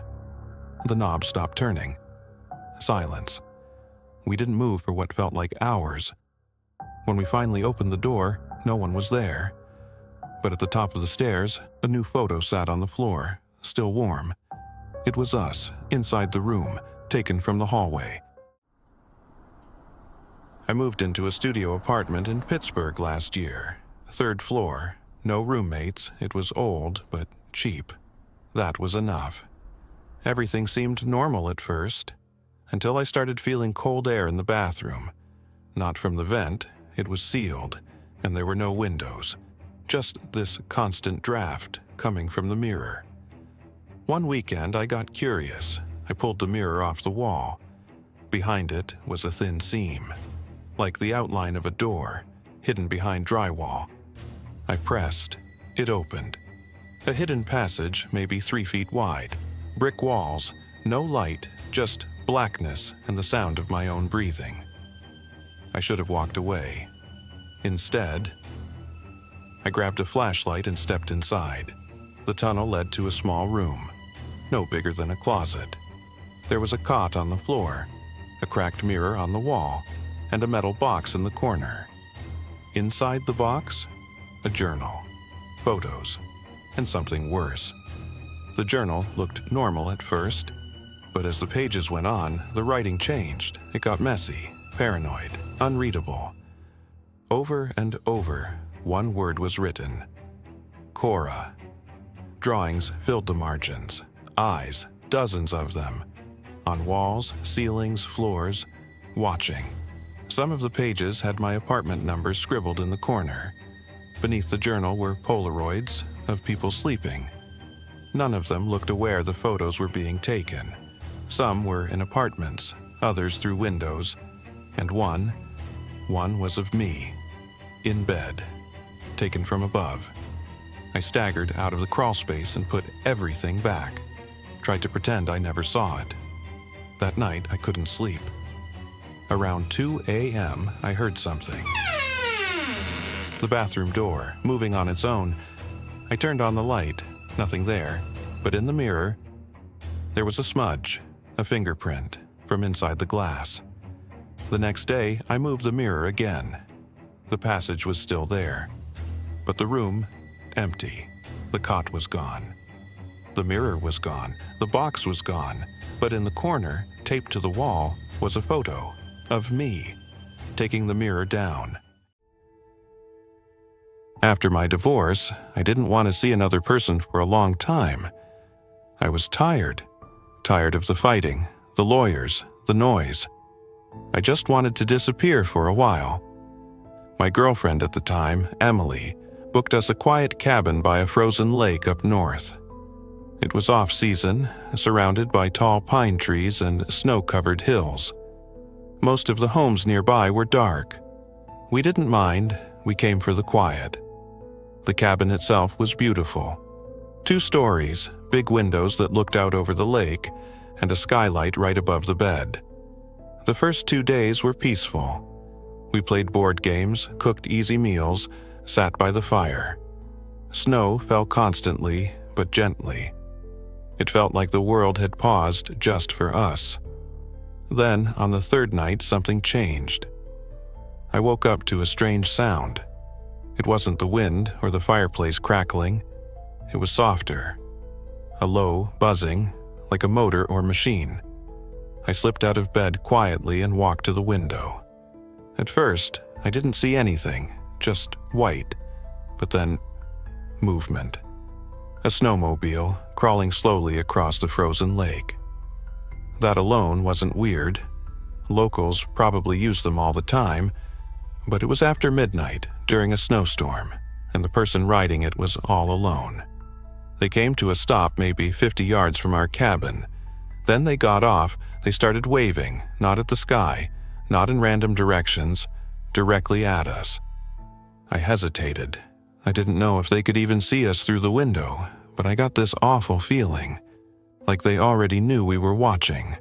The knob stopped turning. Silence. We didn't move for what felt like hours. When we finally opened the door, no one was there. But at the top of the stairs, a new photo sat on the floor, still warm. It was us, inside the room, taken from the hallway. I moved into a studio apartment in Pittsburgh last year. 3rd floor, no roommates, it was old, but cheap. That was enough. Everything seemed normal at first, until I started feeling cold air in the bathroom. Not from the vent, it was sealed, and there were no windows. Just this constant draft coming from the mirror. One weekend I got curious. I pulled the mirror off the wall. Behind it was a thin seam, like the outline of a door, hidden behind drywall. I pressed. It opened. A hidden passage, maybe 3 feet wide. Brick walls, no light, just blackness and the sound of my own breathing. I should have walked away. Instead, I grabbed a flashlight and stepped inside. The tunnel led to a small room, no bigger than a closet. There was a cot on the floor, a cracked mirror on the wall, and a metal box in the corner. Inside the box, a journal, photos, and something worse. The journal looked normal at first, but as the pages went on, the writing changed. It got messy, paranoid, unreadable. Over and over, one word was written: Cora. Drawings filled the margins. Eyes, dozens of them. On walls, ceilings, floors, watching. Some of the pages had my apartment number scribbled in the corner. Beneath the journal were Polaroids of people sleeping. None of them looked aware the photos were being taken. Some were in apartments, others through windows, and one was of me, in bed, taken from above. I staggered out of the crawl space and put everything back. Tried to pretend I never saw it. That night, I couldn't sleep. Around 2 a.m., I heard something. The bathroom door, moving on its own. I turned on the light. Nothing there. But in the mirror, there was a smudge, a fingerprint, from inside the glass. The next day, I moved the mirror again. The passage was still there. But the room, empty. The cot was gone. The mirror was gone. The box was gone. But in the corner, taped to the wall, was a photo of me, taking the mirror down. After my divorce, I didn't want to see another person for a long time. I was tired. Tired of the fighting, the lawyers, the noise. I just wanted to disappear for a while. My girlfriend at the time, Emily, booked us a quiet cabin by a frozen lake up north. It was off-season, surrounded by tall pine trees and snow-covered hills. Most of the homes nearby were dark. We didn't mind. We came for the quiet. The cabin itself was beautiful. 2 stories, big windows that looked out over the lake, and a skylight right above the bed. The first 2 days were peaceful. We played board games, cooked easy meals, sat by the fire. Snow fell constantly, but gently. It felt like the world had paused just for us. Then, on the 3rd night, something changed. I woke up to a strange sound. It wasn't the wind or the fireplace crackling. It was softer. A low buzzing, like a motor or machine. I slipped out of bed quietly and walked to the window. At first, I didn't see anything, just white. But then, movement. A snowmobile crawling slowly across the frozen lake. That alone wasn't weird. Locals probably use them all the time, but it was after midnight during a snowstorm, and the person riding it was all alone. They came to a stop maybe 50 yards from our cabin. Then they got off. They started waving, not at the sky, not in random directions, directly at us. I hesitated. I didn't know if they could even see us through the window, but I got this awful feeling, like they already knew we were watching.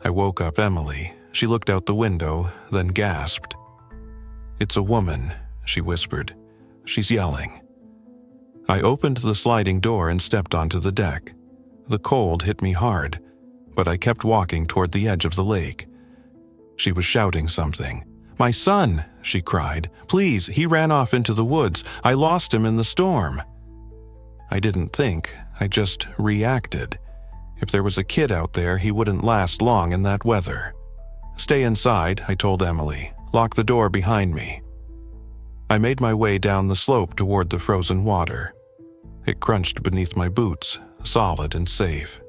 I woke up Emily. She looked out the window, then gasped. "It's a woman," she whispered. "She's yelling." I opened the sliding door and stepped onto the deck. The cold hit me hard, but I kept walking toward the edge of the lake. She was shouting something. "My son!" she cried. "Please, he ran off into the woods. I lost him in the storm." I didn't think, I just reacted. If there was a kid out there, he wouldn't last long in that weather. "Stay inside," I told Emily. "Lock the door behind me." I made my way down the slope toward the frozen water. It crunched beneath my boots, solid and safe.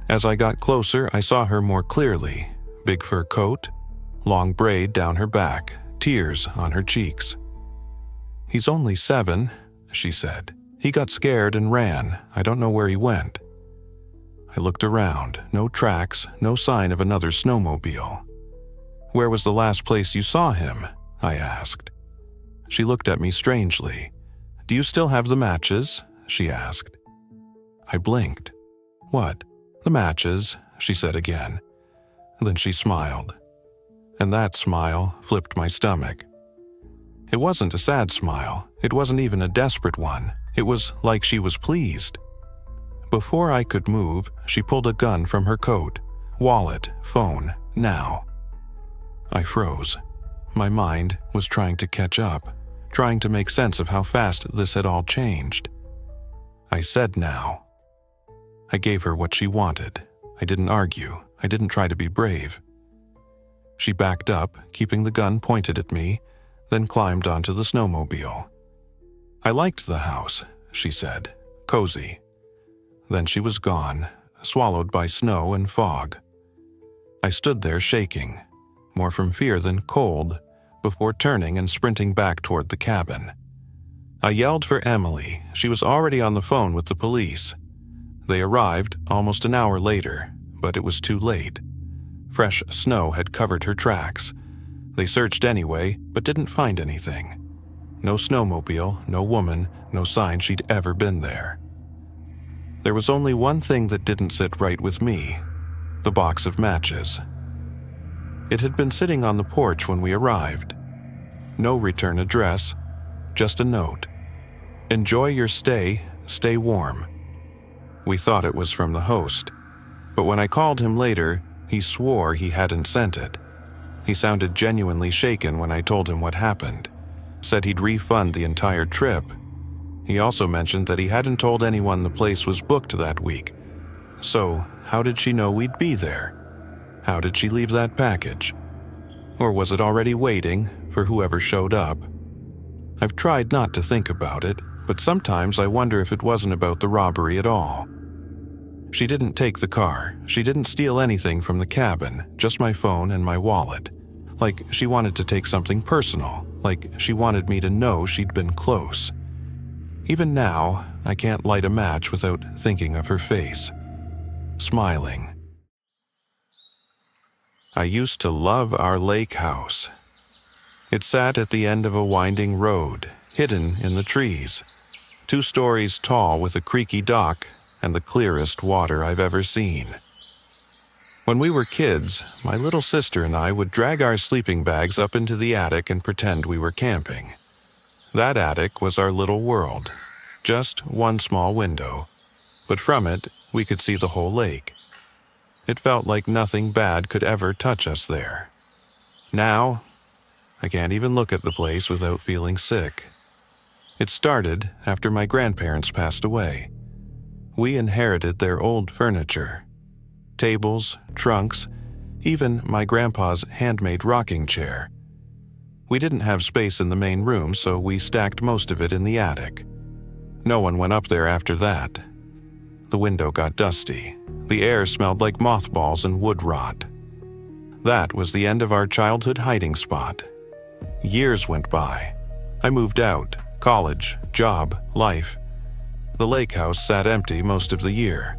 As I got closer, I saw her more clearly. Big fur coat, long braid down her back, tears on her cheeks. "He's only 7, she said. "He got scared and ran. I don't know where he went." I looked around. No tracks, no sign of another snowmobile. "Where was the last place you saw him?" I asked. She looked at me strangely. "Do you still have the matches?" she asked. I blinked. "What?" "The matches," she said again. Then she smiled. And that smile flipped my stomach. It wasn't a sad smile. It wasn't even a desperate one. It was like she was pleased. Before I could move, she pulled a gun from her coat. Wallet, phone, now. I froze. My mind was trying to catch up, trying to make sense of how fast this had all changed. I said now. I gave her what she wanted. I didn't argue. I didn't try to be brave. She backed up, keeping the gun pointed at me, then climbed onto the snowmobile. "I liked the house," she said. "Cozy." Then she was gone, swallowed by snow and fog. I stood there shaking, more from fear than cold, before turning and sprinting back toward the cabin. I yelled for Emily. She was already on the phone with the police. They arrived almost an hour later, but it was too late. Fresh snow had covered her tracks. They searched anyway, but didn't find anything. No snowmobile, no woman, no sign she'd ever been there. There was only one thing that didn't sit right with me: the box of matches. It had been sitting on the porch when we arrived. No return address, just a note. "Enjoy your stay, stay warm." We thought it was from the host, but when I called him later, he swore he hadn't sent it. He sounded genuinely shaken when I told him what happened, said he'd refund the entire trip. He also mentioned that he hadn't told anyone the place was booked that week. So, how did she know we'd be there? How did she leave that package? Or was it already waiting for whoever showed up? I've tried not to think about it, but sometimes I wonder if it wasn't about the robbery at all. She didn't take the car. She didn't steal anything from the cabin, just my phone and my wallet. Like she wanted to take something personal, like she wanted me to know she'd been close. Even now, I can't light a match without thinking of her face. Smiling. I used to love our lake house. It sat at the end of a winding road, hidden in the trees. 2 stories tall with a creaky dock and the clearest water I've ever seen. When we were kids, my little sister and I would drag our sleeping bags up into the attic and pretend we were camping. That attic was our little world, just one small window, but from it we could see the whole lake. It felt like nothing bad could ever touch us there. Now, I can't even look at the place without feeling sick. It started after my grandparents passed away. We inherited their old furniture. Tables, trunks, even my grandpa's handmade rocking chair. We didn't have space in the main room, so we stacked most of it in the attic. No one went up there after that. The window got dusty. The air smelled like mothballs and wood rot. That was the end of our childhood hiding spot. Years went by. I moved out, college, job, life. The lake house sat empty most of the year.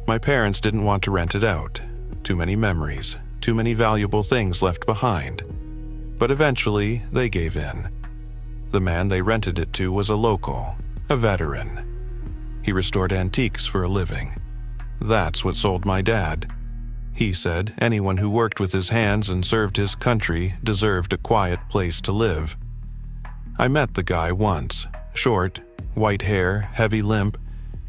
My parents didn't want to rent it out. Too many memories, too many valuable things left behind. But eventually, they gave in. The man they rented it to was a local, a veteran. He restored antiques for a living. That's what sold my dad. He said anyone who worked with his hands and served his country deserved a quiet place to live. I met the guy once. Short, white hair, heavy limp.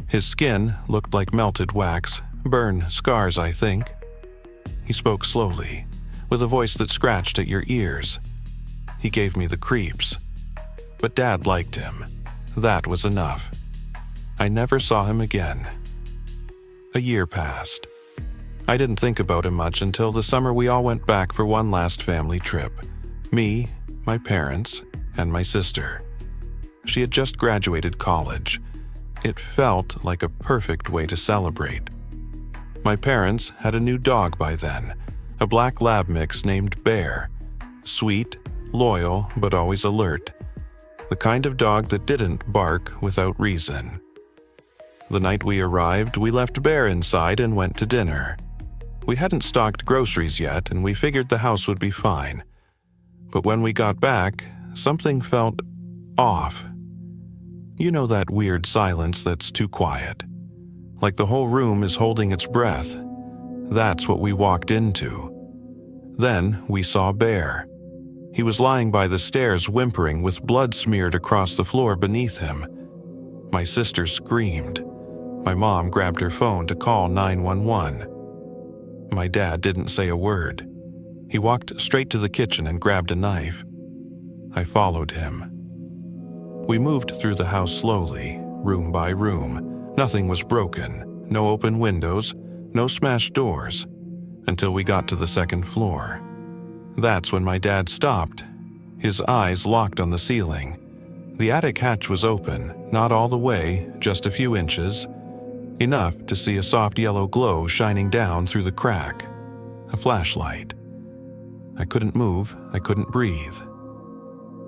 His skin looked like melted wax, burn scars, I think. He spoke slowly, with a voice that scratched at your ears. He gave me the creeps. But Dad liked him. That was enough. I never saw him again. A year passed. I didn't think about him much until the summer we all went back for one last family trip. Me, my parents, and my sister. She had just graduated college. It felt like a perfect way to celebrate. My parents had a new dog by then, a black lab mix named Bear. Sweet, loyal, but always alert. The kind of dog that didn't bark without reason. The night we arrived, we left Bear inside and went to dinner. We hadn't stocked groceries yet, and we figured the house would be fine. But when we got back, something felt off. You know that weird silence that's too quiet. Like the whole room is holding its breath. That's what we walked into. Then we saw Bear. He was lying by the stairs whimpering with blood smeared across the floor beneath him. My sister screamed. My mom grabbed her phone to call 911. My dad didn't say a word. He walked straight to the kitchen and grabbed a knife. I followed him. We moved through the house slowly, room by room. Nothing was broken, no open windows, no smashed doors, until we got to the second floor. That's when my dad stopped. His eyes locked on the ceiling. The attic hatch was open, not all the way, just a few inches. Enough to see a soft yellow glow shining down through the crack. A flashlight. I couldn't move, I couldn't breathe.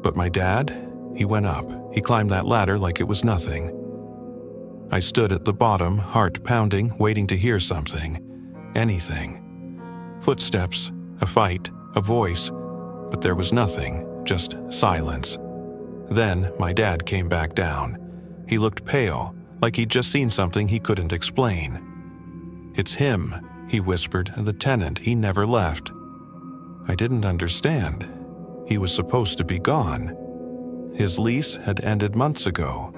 But my dad, he went up. He climbed that ladder like it was nothing. I stood at the bottom, heart pounding, waiting to hear something. Anything. Footsteps, a fight, a voice, but there was nothing, just silence. Then my dad came back down. He looked pale, like he'd just seen something he couldn't explain. "It's him," he whispered, "the tenant. He never left." I didn't understand. He was supposed to be gone. His lease had ended months ago.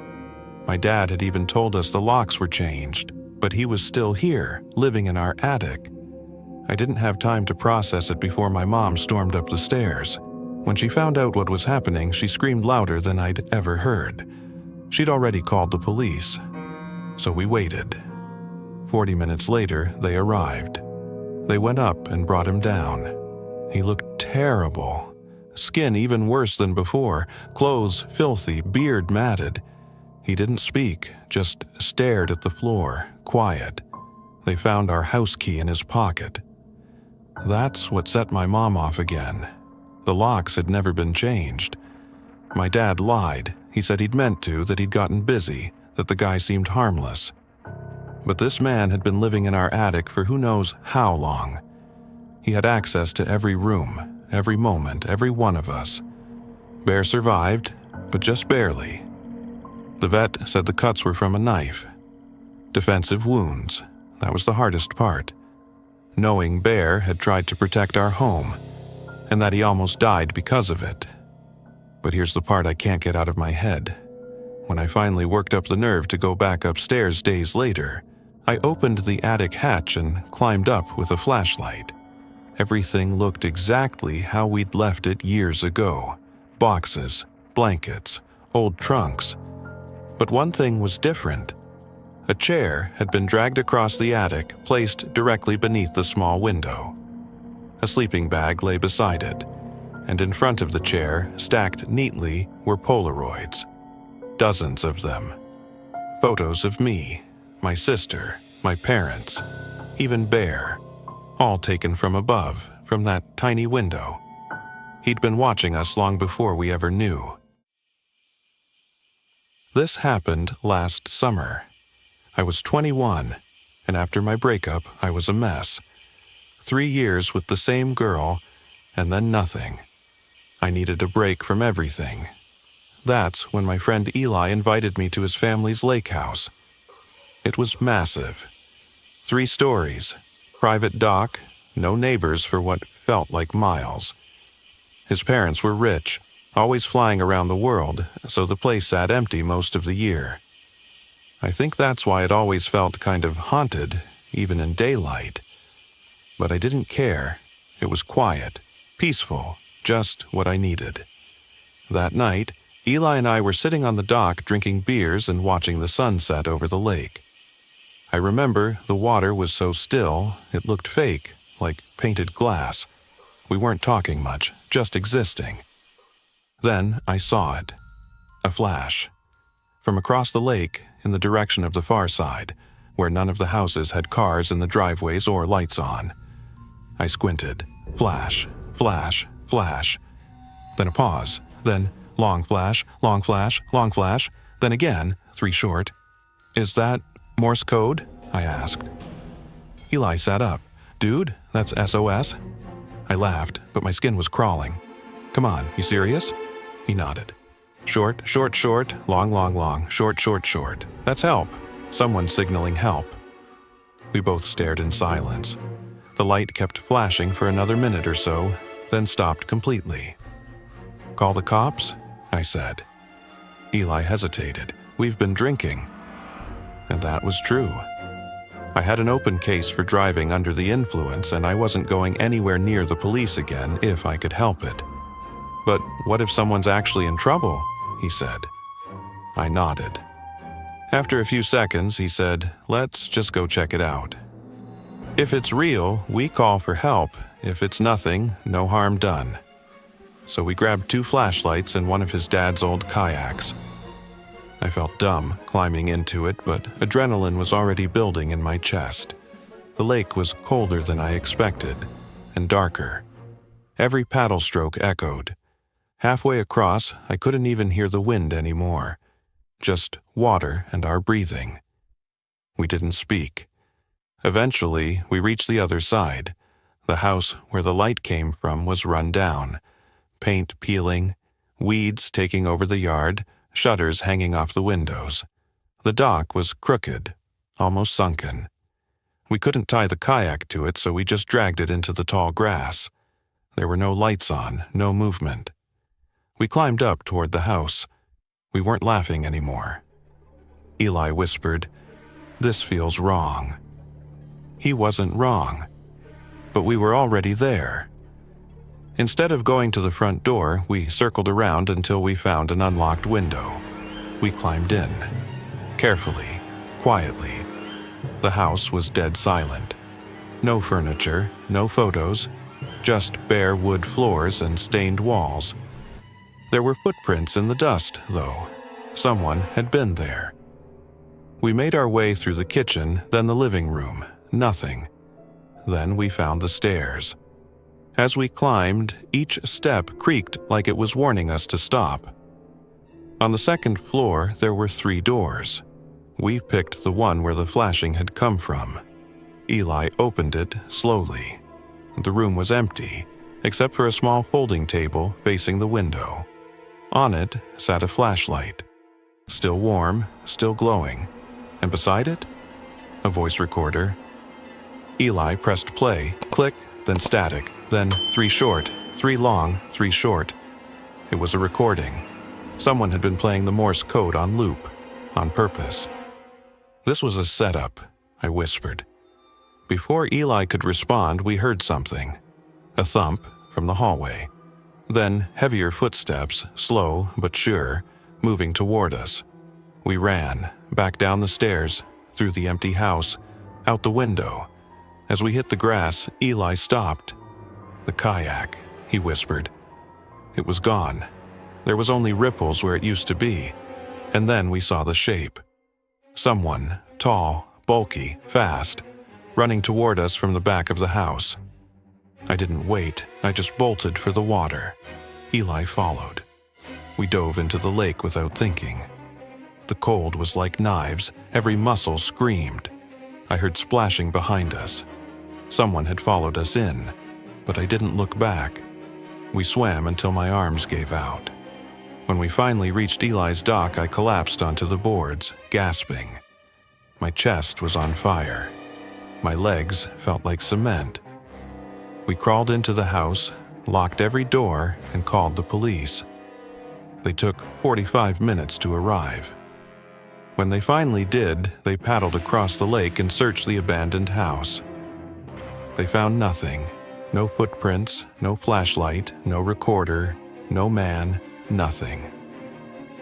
My dad had even told us the locks were changed, but he was still here, living in our attic. I didn't have time to process it before my mom stormed up the stairs. When she found out what was happening, she screamed louder than I'd ever heard. She'd already called the police. So we waited. 40 minutes later, they arrived. They went up and brought him down. He looked terrible. Skin even worse than before, clothes filthy, beard matted. He didn't speak, just stared at the floor, quiet. They found our house key in his pocket. That's what set my mom off again. The locks had never been changed. My dad lied. He said he'd meant to, that he'd gotten busy, that the guy seemed harmless. But this man had been living in our attic for who knows how long. He had access to every room, every moment, every one of us. Bear survived, but just barely. The vet said the cuts were from a knife. Defensive wounds. That was the hardest part. Knowing Bear had tried to protect our home, and that he almost died because of it. But here's the part I can't get out of my head. When I finally worked up the nerve to go back upstairs days later, I opened the attic hatch and climbed up with a flashlight. Everything looked exactly how we'd left it years ago. Boxes, blankets, old trunks. But one thing was different. A chair had been dragged across the attic, placed directly beneath the small window. A sleeping bag lay beside it, and in front of the chair, stacked neatly, were Polaroids. Dozens of them. Photos of me, my sister, my parents, even Bear, all taken from above, from that tiny window. He'd been watching us long before we ever knew. This happened last summer. I was 21, and after my breakup, I was a mess. 3 years with the same girl, and then nothing. I needed a break from everything. That's when my friend Eli invited me to his family's lake house. It was massive. 3 stories, private dock, no neighbors for what felt like miles. His parents were rich, always flying around the world, so the place sat empty most of the year. I think that's why it always felt kind of haunted, even in daylight. But I didn't care. It was quiet, peaceful, just what I needed. That night, Eli and I were sitting on the dock drinking beers and watching the sunset over the lake. I remember the water was so still, it looked fake, like painted glass. We weren't talking much, just existing. Then I saw it. A flash. From across the lake, in the direction of the far side, where none of the houses had cars in the driveways or lights on. I squinted. Flash, flash, flash. Then a pause. Then long flash, long flash, long flash. Then again, 3 short. "Is that Morse code?" I asked. Eli sat up. "Dude, that's SOS?" I laughed, but my skin was crawling. "Come on, you serious?" He nodded. "Short, short, short, long, long, long, short, short, short. That's help. Someone's signaling help." We both stared in silence. The light kept flashing for another minute or so, then stopped completely. "Call the cops?" I said. Eli hesitated. "We've been drinking." And that was true. I had an open case for driving under the influence, and I wasn't going anywhere near the police again if I could help it. "But what if someone's actually in trouble?" he said. I nodded. After a few seconds, he said, "Let's just go check it out. If it's real, we call for help. If it's nothing, no harm done." So we grabbed 2 flashlights and one of his dad's old kayaks. I felt dumb climbing into it, but adrenaline was already building in my chest. The lake was colder than I expected, and darker. Every paddle stroke echoed. Halfway across, I couldn't even hear the wind anymore. Just water and our breathing. We didn't speak. Eventually, we reached the other side. The house where the light came from was run down. Paint peeling, Weeds taking over the yard, shutters hanging off the windows. The dock was crooked, almost sunken. We couldn't tie the kayak to it, so we just dragged it into the tall grass. There were no lights on, no movement. We climbed up toward the house. We weren't laughing anymore. Eli whispered, "This feels wrong." He wasn't wrong, but we were already there. Instead of going to the front door, we circled around until we found an unlocked window. We climbed in. Carefully, quietly. The house was dead silent. No furniture, no photos, just bare wood floors and stained walls. There were footprints in the dust, though. Someone had been there. We made our way through the kitchen, then the living room. Nothing. Then we found the stairs. As we climbed, each step creaked like it was warning us to stop. On the second floor, there were 3 doors. We picked the one where the flashing had come from. Eli opened it slowly. The room was empty, except for a small folding table facing the window. On it sat a flashlight. Still warm, still glowing. And beside it, a voice recorder. Eli pressed play, click, then static, then 3 short, 3 long, 3 short. It was a recording. Someone had been playing the Morse code on loop, on purpose. "This was a setup," I whispered. Before Eli could respond, we heard something. A thump from the hallway. Then heavier footsteps, slow but sure, moving toward us. We ran, back down the stairs, through the empty house, out the window. As we hit the grass, Eli stopped. "The kayak," he whispered. It was gone. There was only ripples where it used to be. And then we saw the shape. Someone, tall, bulky, fast, running toward us from the back of the house. I didn't wait, I just bolted for the water. Eli followed. We dove into the lake without thinking. The cold was like knives, every muscle screamed. I heard splashing behind us. Someone had followed us in, but I didn't look back. We swam until my arms gave out. When we finally reached Eli's dock, I collapsed onto the boards, gasping. My chest was on fire. My legs felt like cement. We crawled into the house, locked every door, and called the police. They took 45 minutes to arrive. When they finally did, they paddled across the lake and searched the abandoned house. They found nothing. No footprints, no flashlight, no recorder, no man, nothing.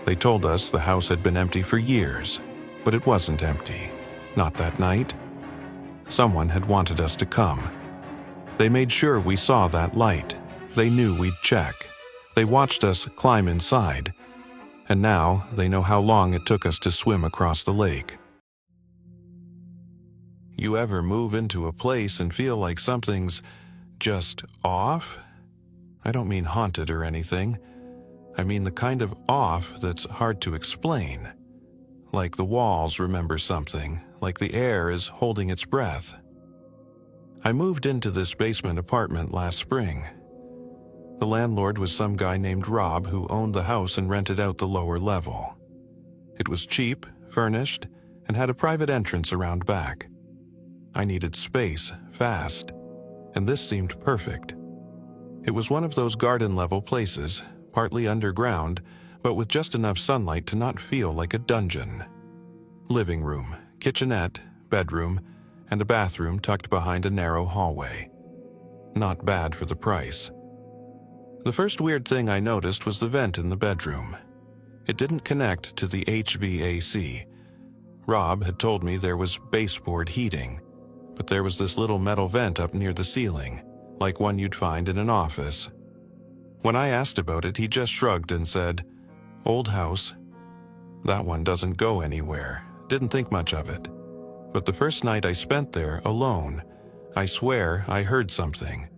They told us the house had been empty for years, but it wasn't empty. Not that night. Someone had wanted us to come. They made sure we saw that light. They knew we'd check. They watched us climb inside. And now they know how long it took us to swim across the lake. You ever move into a place and feel like something's just off? I don't mean haunted or anything. I mean the kind of off that's hard to explain. Like the walls remember something, like the air is holding its breath. I moved into this basement apartment last spring. The landlord was some guy named Rob who owned the house and rented out the lower level. It was cheap, furnished, and had a private entrance around back. I needed space, fast, and this seemed perfect. It was one of those garden-level places, partly underground, but with just enough sunlight to not feel like a dungeon. Living room, kitchenette, bedroom, and a bathroom tucked behind a narrow hallway. Not bad for the price. The first weird thing I noticed was the vent in the bedroom. It didn't connect to the HVAC. Rob had told me there was baseboard heating, but there was this little metal vent up near the ceiling, like one you'd find in an office. When I asked about it, he just shrugged and said, "Old house. That one doesn't go anywhere. Didn't think much of it. But the first night I spent there alone, I swear I heard something.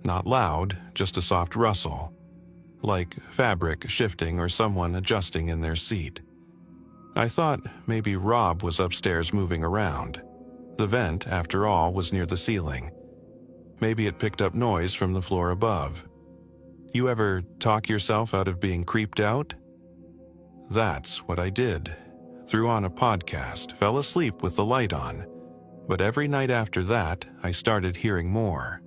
Not loud, just a soft rustle. Like fabric shifting or someone adjusting in their seat. I thought maybe Rob was upstairs moving around. The vent, after all, was near the ceiling. Maybe it picked up noise from the floor above. You ever talk yourself out of being creeped out? That's what I did. Threw on a podcast, fell asleep with the light on. But every night after that, I started hearing more.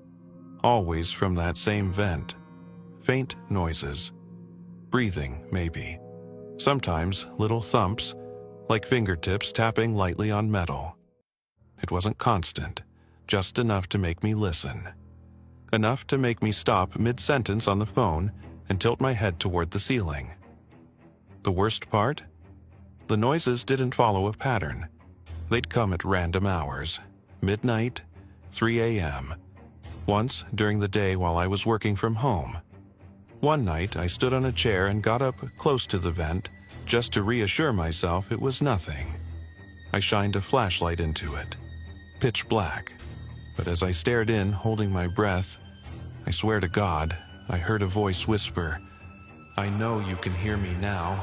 Always from that same vent. Faint noises. Breathing, maybe. Sometimes little thumps, like fingertips tapping lightly on metal. It wasn't constant, just enough to make me listen. Enough to make me stop mid-sentence on the phone and tilt my head toward the ceiling. The worst part? The noises didn't follow a pattern. They'd come at random hours. Midnight, 3 a.m. Once during the day while I was working from home. One night I stood on a chair and got up close to the vent just to reassure myself it was nothing. I shined a flashlight into it. Pitch black. But as I stared in, holding my breath, I swear to God, I heard a voice whisper, "I know you can hear me now."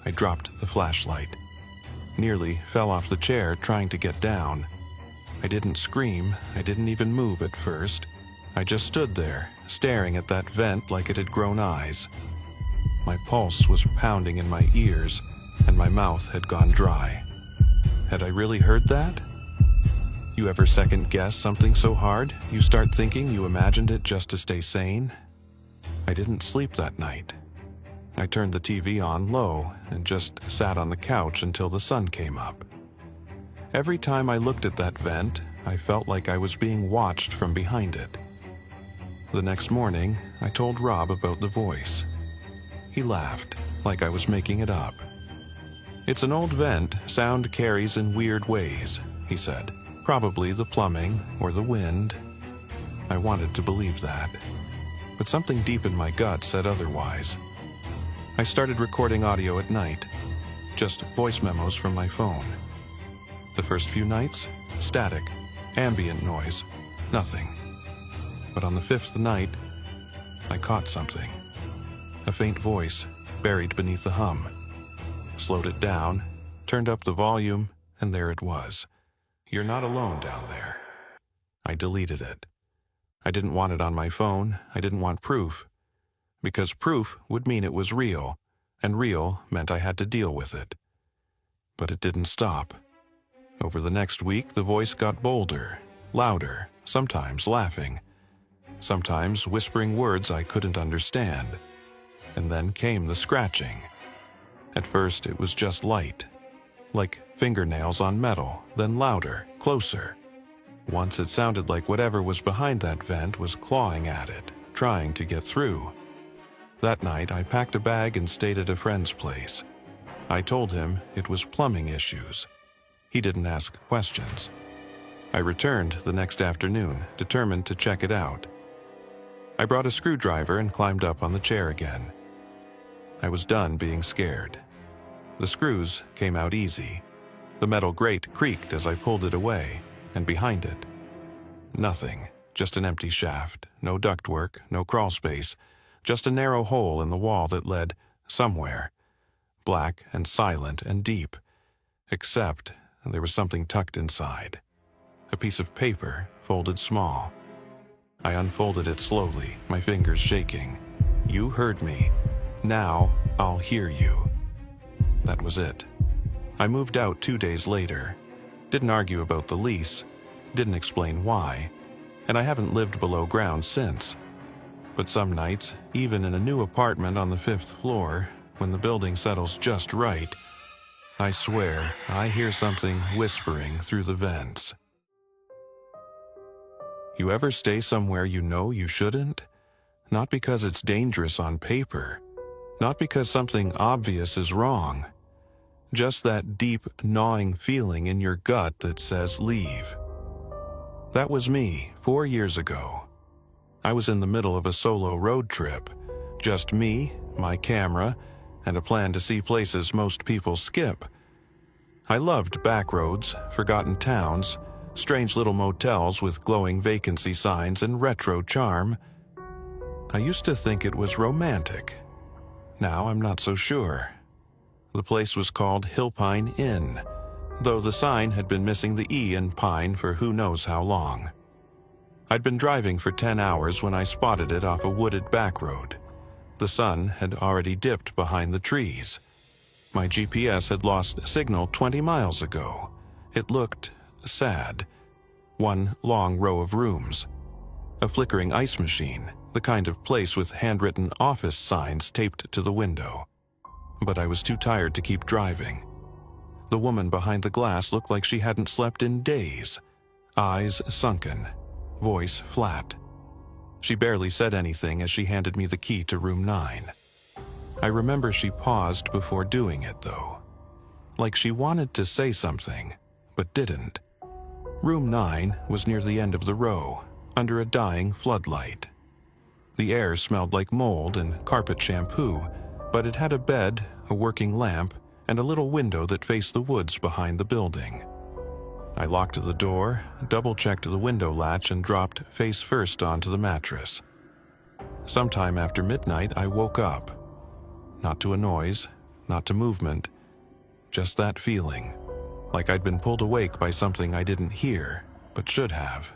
I dropped the flashlight. Nearly fell off the chair trying to get down. I didn't scream, I didn't even move at first. I just stood there, staring at that vent like it had grown eyes. My pulse was pounding in my ears, and my mouth had gone dry. Had I really heard that? You ever second-guess something so hard, you start thinking you imagined it just to stay sane? I didn't sleep that night. I turned the TV on low and just sat on the couch until the sun came up. Every time I looked at that vent, I felt like I was being watched from behind it. The next morning, I told Rob about the voice. He laughed, like I was making it up. "It's an old vent, sound carries in weird ways," he said. "Probably the plumbing or the wind." I wanted to believe that, but something deep in my gut said otherwise. I started recording audio at night, just voice memos from my phone. The first few nights, static, ambient noise, nothing. But on the fifth night, I caught something. A faint voice buried beneath the hum. Slowed it down, turned up the volume, and there it was. "You're not alone down there." I deleted it. I didn't want it on my phone. I didn't want proof. Because proof would mean it was real, and real meant I had to deal with it. But it didn't stop. Over the next week, the voice got bolder, louder, sometimes laughing, sometimes whispering words I couldn't understand. And then came the scratching. At first, it was just light, like fingernails on metal, then louder, closer. Once it sounded like whatever was behind that vent was clawing at it, trying to get through. That night, I packed a bag and stayed at a friend's place. I told him it was plumbing issues. He didn't ask questions. I returned the next afternoon, determined to check it out. I brought a screwdriver and climbed up on the chair again. I was done being scared. The screws came out easy. The metal grate creaked as I pulled it away, and behind it, nothing, just an empty shaft, no ductwork, no crawl space, just a narrow hole in the wall that led somewhere, black and silent and deep, except there was something tucked inside. A piece of paper, folded small. I unfolded it slowly, my fingers shaking. "You heard me. Now I'll hear you." That was it. I moved out 2 days later. Didn't argue about the lease, didn't explain why, and I haven't lived below ground since. But some nights, even in a new apartment on the 5th floor, when the building settles just right, I swear I hear something whispering through the vents. You ever stay somewhere you know you shouldn't? Not because it's dangerous on paper, not because something obvious is wrong. Just that deep, gnawing feeling in your gut that says leave. That was me 4 years ago. I was in the middle of a solo road trip. Just me, my camera, and a plan to see places most people skip. I loved back roads, forgotten towns, strange little motels with glowing vacancy signs and retro charm. I used to think it was romantic. Now I'm not so sure. The place was called Hillpine Inn, though the sign had been missing the E in pine for who knows how long. I'd been driving for 10 hours when I spotted it off a wooded back road. The sun had already dipped behind the trees. My GPS had lost signal 20 miles ago. It looked sad. One long row of rooms. A flickering ice machine, the kind of place with handwritten office signs taped to the window. But I was too tired to keep driving. The woman behind the glass looked like she hadn't slept in days. Eyes sunken, voice flat. She barely said anything as she handed me the key to room 9. I remember she paused before doing it, though. Like she wanted to say something, but didn't. Room 9 was near the end of the row, under a dying floodlight. The air smelled like mold and carpet shampoo, but it had a bed, a working lamp, and a little window that faced the woods behind the building. I locked the door, double-checked the window latch, and dropped face first onto the mattress. Sometime after midnight, I woke up. Not to a noise, not to movement, just that feeling, like I'd been pulled awake by something I didn't hear, but should have.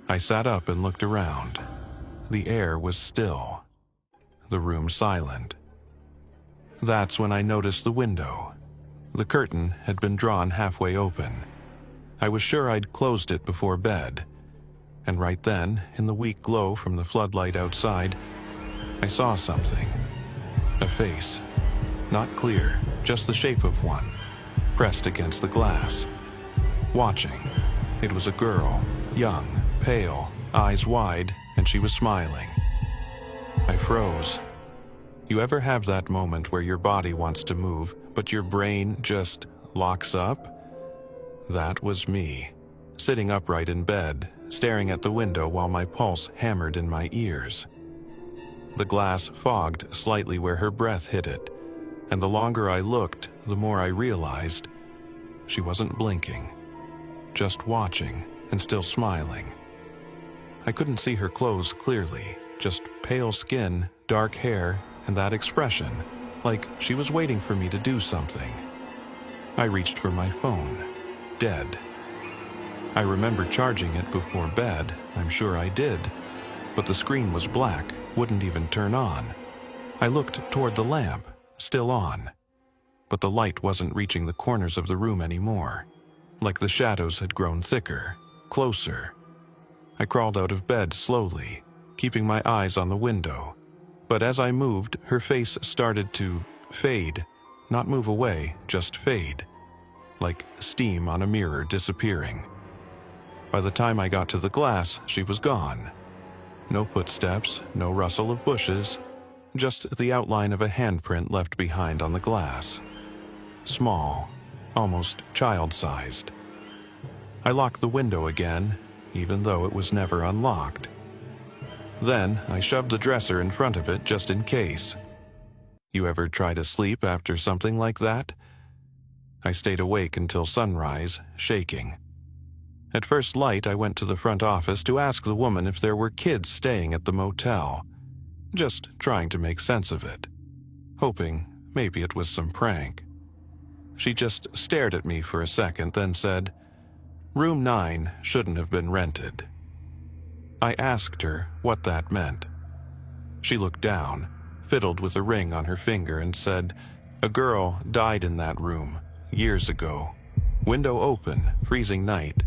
I sat up and looked around. The air was still. The room silent. That's when I noticed the window. The curtain had been drawn halfway open. I was sure I'd closed it before bed. And right then, in the weak glow from the floodlight outside, I saw something. A face. Not clear, just the shape of one, pressed against the glass. Watching. It was a girl, young, pale, eyes wide, and she was smiling. I froze. You ever have that moment where your body wants to move, but your brain just locks up? That was me, sitting upright in bed, staring at the window while my pulse hammered in my ears. The glass fogged slightly where her breath hit it, and the longer I looked, the more I realized she wasn't blinking, just watching and still smiling. I couldn't see her clothes clearly, just pale skin, dark hair, and that expression, like she was waiting for me to do something. I reached for my phone. Dead. I remember charging it before bed, I'm sure I did, but the screen was black, wouldn't even turn on. I looked toward the lamp, still on, but the light wasn't reaching the corners of the room anymore, like the shadows had grown thicker, closer. I crawled out of bed slowly, keeping my eyes on the window, but as I moved, her face started to fade, not move away, just fade. Like steam on a mirror disappearing. By the time I got to the glass, she was gone. No footsteps, no rustle of bushes, just the outline of a handprint left behind on the glass. Small, almost child-sized. I locked the window again, even though it was never unlocked. Then I shoved the dresser in front of it just in case. You ever try to sleep after something like that? I stayed awake until sunrise, shaking. At first light, I went to the front office to ask the woman if there were kids staying at the motel, just trying to make sense of it, hoping maybe it was some prank. She just stared at me for a second, then said, "Room 9 shouldn't have been rented." I asked her what that meant. She looked down, fiddled with a ring on her finger, and said, "A girl died in that room. Years ago. Window open, freezing night.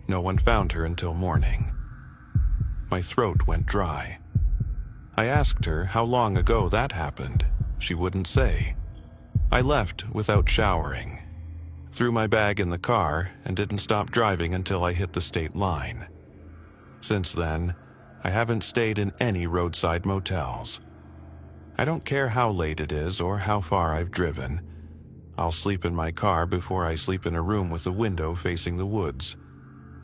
No one found her until morning." My throat went dry. I asked her how long ago that happened. She wouldn't say. I left without showering, threw my bag in the car, and didn't stop driving until I hit the state line. Since then, I haven't stayed in any roadside motels. I don't care how late it is or how far I've driven. I'll sleep in my car before I sleep in a room with a window facing the woods.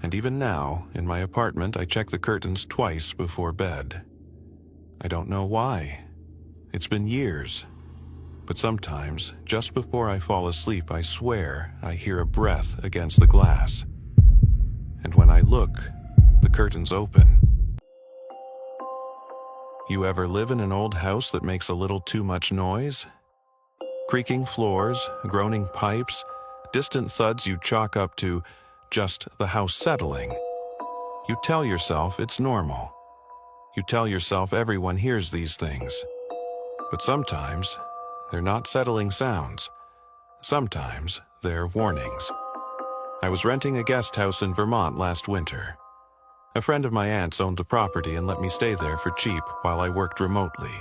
And even now, in my apartment, I check the curtains twice before bed. I don't know why. It's been years. But sometimes, just before I fall asleep, I swear I hear a breath against the glass. And when I look, the curtains open. You ever live in an old house that makes a little too much noise? Creaking floors, groaning pipes, distant thuds you chalk up to just the house settling. You tell yourself it's normal. You tell yourself everyone hears these things. But sometimes, they're not settling sounds. Sometimes, they're warnings. I was renting a guest house in Vermont last winter. A friend of my aunt's owned the property and let me stay there for cheap while I worked remotely.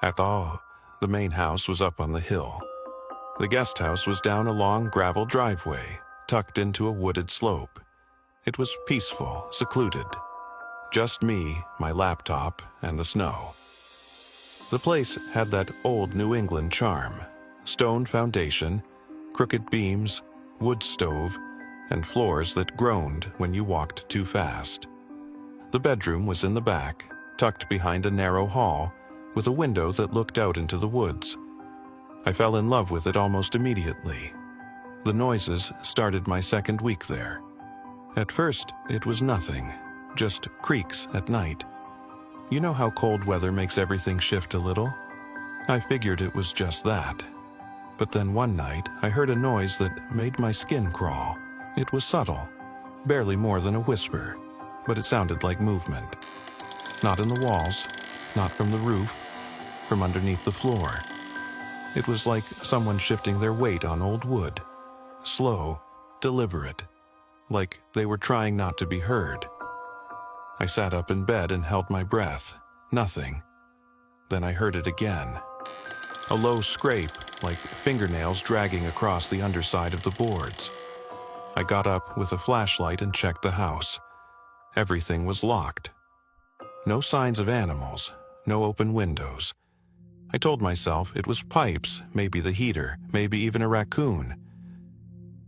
The main house was up on the hill. The guest house was down a long gravel driveway, tucked into a wooded slope. It was peaceful, secluded. Just me, my laptop, and the snow. The place had that old New England charm. Stone foundation, crooked beams, wood stove, and floors that groaned when you walked too fast. The bedroom was in the back, tucked behind a narrow hall, with a window that looked out into the woods. I fell in love with it almost immediately. The noises started my second week there. At first, it was nothing, just creaks at night. You know how cold weather makes everything shift a little? I figured it was just that. But then one night, I heard a noise that made my skin crawl. It was subtle, barely more than a whisper, but it sounded like movement. Not in the walls, not from the roof, from underneath the floor. It was like someone shifting their weight on old wood. Slow, deliberate, like they were trying not to be heard. I sat up in bed and held my breath. Nothing. Then I heard it again. A low scrape, like fingernails dragging across the underside of the boards. I got up with a flashlight and checked the house. Everything was locked. No signs of animals, no open windows. I told myself it was pipes, maybe the heater, maybe even a raccoon.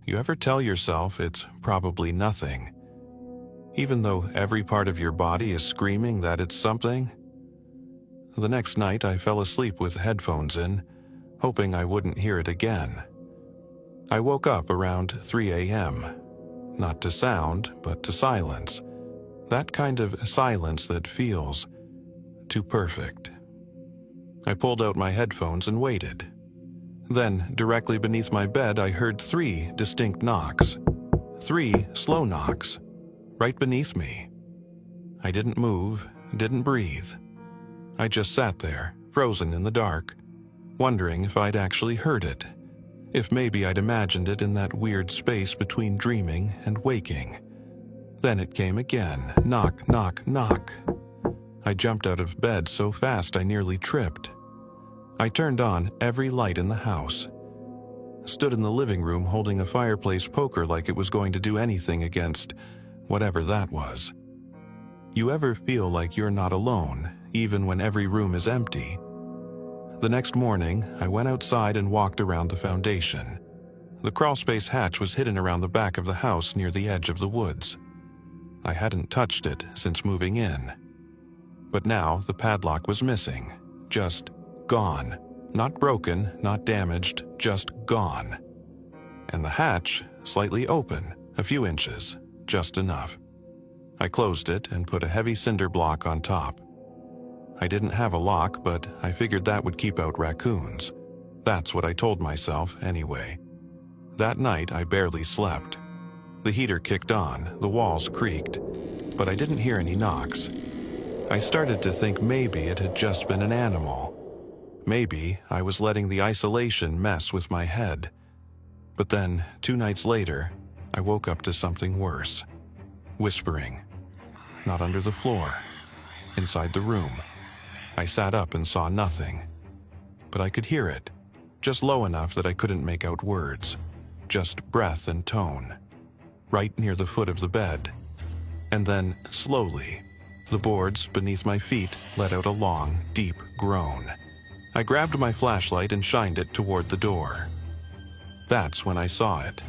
You ever tell yourself it's probably nothing, even though every part of your body is screaming that it's something? The next night I fell asleep with headphones in, hoping I wouldn't hear it again. I woke up around 3 a.m., not to sound, but to silence. That kind of silence that feels too perfect. I pulled out my headphones and waited. Then, directly beneath my bed, I heard 3 distinct knocks. 3 slow knocks, right beneath me. I didn't move, didn't breathe. I just sat there, frozen in the dark, wondering if I'd actually heard it. If maybe I'd imagined it in that weird space between dreaming and waking. Then it came again. Knock, knock, knock. I jumped out of bed so fast I nearly tripped. I turned on every light in the house. Stood in the living room holding a fireplace poker like it was going to do anything against whatever that was. You ever feel like you're not alone, even when every room is empty? The next morning, I went outside and walked around the foundation. The crawlspace hatch was hidden around the back of the house near the edge of the woods. I hadn't touched it since moving in. But now the padlock was missing, just gone. Not broken, not damaged, just gone. And the hatch, slightly open, a few inches, just enough. I closed it and put a heavy cinder block on top. I didn't have a lock, but I figured that would keep out raccoons. That's what I told myself anyway. That night, I barely slept. The heater kicked on, the walls creaked, but I didn't hear any knocks. I started to think maybe it had just been an animal. Maybe I was letting the isolation mess with my head. But then, 2 nights later, I woke up to something worse. Whispering. Not under the floor. Inside the room. I sat up and saw nothing. But I could hear it, just low enough that I couldn't make out words. Just breath and tone. Right near the foot of the bed. And then, slowly, the boards beneath my feet let out a long, deep groan. I grabbed my flashlight and shined it toward the door. That's when I saw it.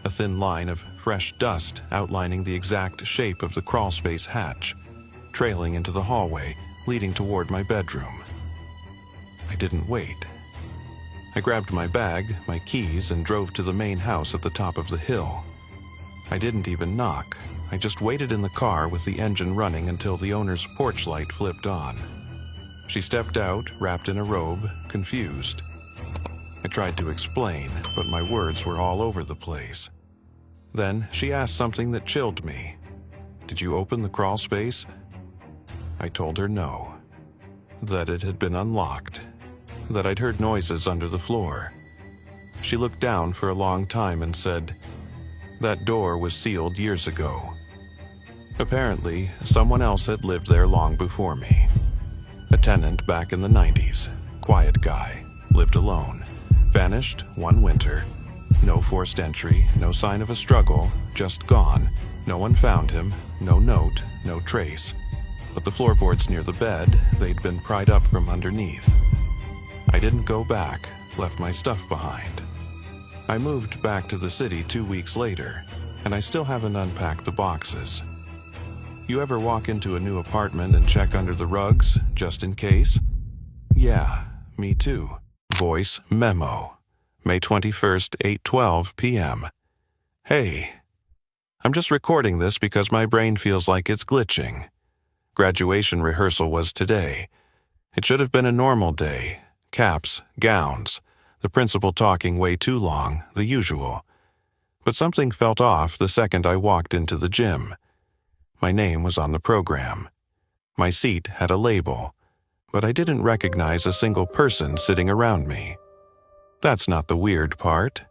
A thin line of fresh dust outlining the exact shape of the crawlspace hatch, trailing into the hallway leading toward my bedroom. I didn't wait. I grabbed my bag, my keys, and drove to the main house at the top of the hill. I didn't even knock. I just waited in the car with the engine running until the owner's porch light flipped on. She stepped out, wrapped in a robe, confused. I tried to explain, but my words were all over the place. Then she asked something that chilled me. Did you open the crawl space? I told her no, that it had been unlocked, that I'd heard noises under the floor. She looked down for a long time and said, "That door was sealed years ago." Apparently, someone else had lived there long before me. A tenant back in the 90s, quiet guy, lived alone, vanished one winter. No forced entry, no sign of a struggle, just gone. No one found him, no note, no trace. But the floorboards near the bed, they'd been pried up from underneath. I didn't go back, left my stuff behind. I moved back to the city 2 weeks later, and I still haven't unpacked the boxes. You ever walk into a new apartment and check under the rugs, just in case? Yeah, me too. Voice memo. May 21st, 8:12 p.m. Hey. I'm just recording this because my brain feels like it's glitching. Graduation rehearsal was today. It should have been a normal day. Caps, gowns, the principal talking way too long, the usual. But something felt off the second I walked into the gym. My name was on the program. My seat had a label, but I didn't recognize a single person sitting around me. That's not the weird part.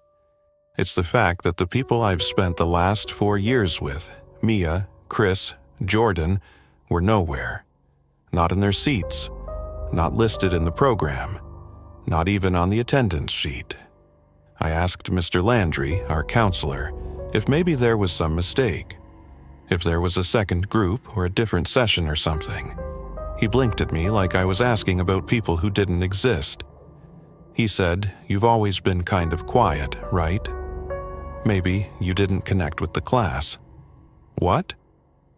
It's the fact that the people I've spent the last 4 years with, Mia, Chris, Jordan, were nowhere. Not in their seats, not listed in the program, not even on the attendance sheet. I asked Mr. Landry, our counselor, if maybe there was some mistake, if there was a second group or a different session or something. He blinked at me like I was asking about people who didn't exist. He said, "You've always been kind of quiet, right? Maybe you didn't connect with the class." What?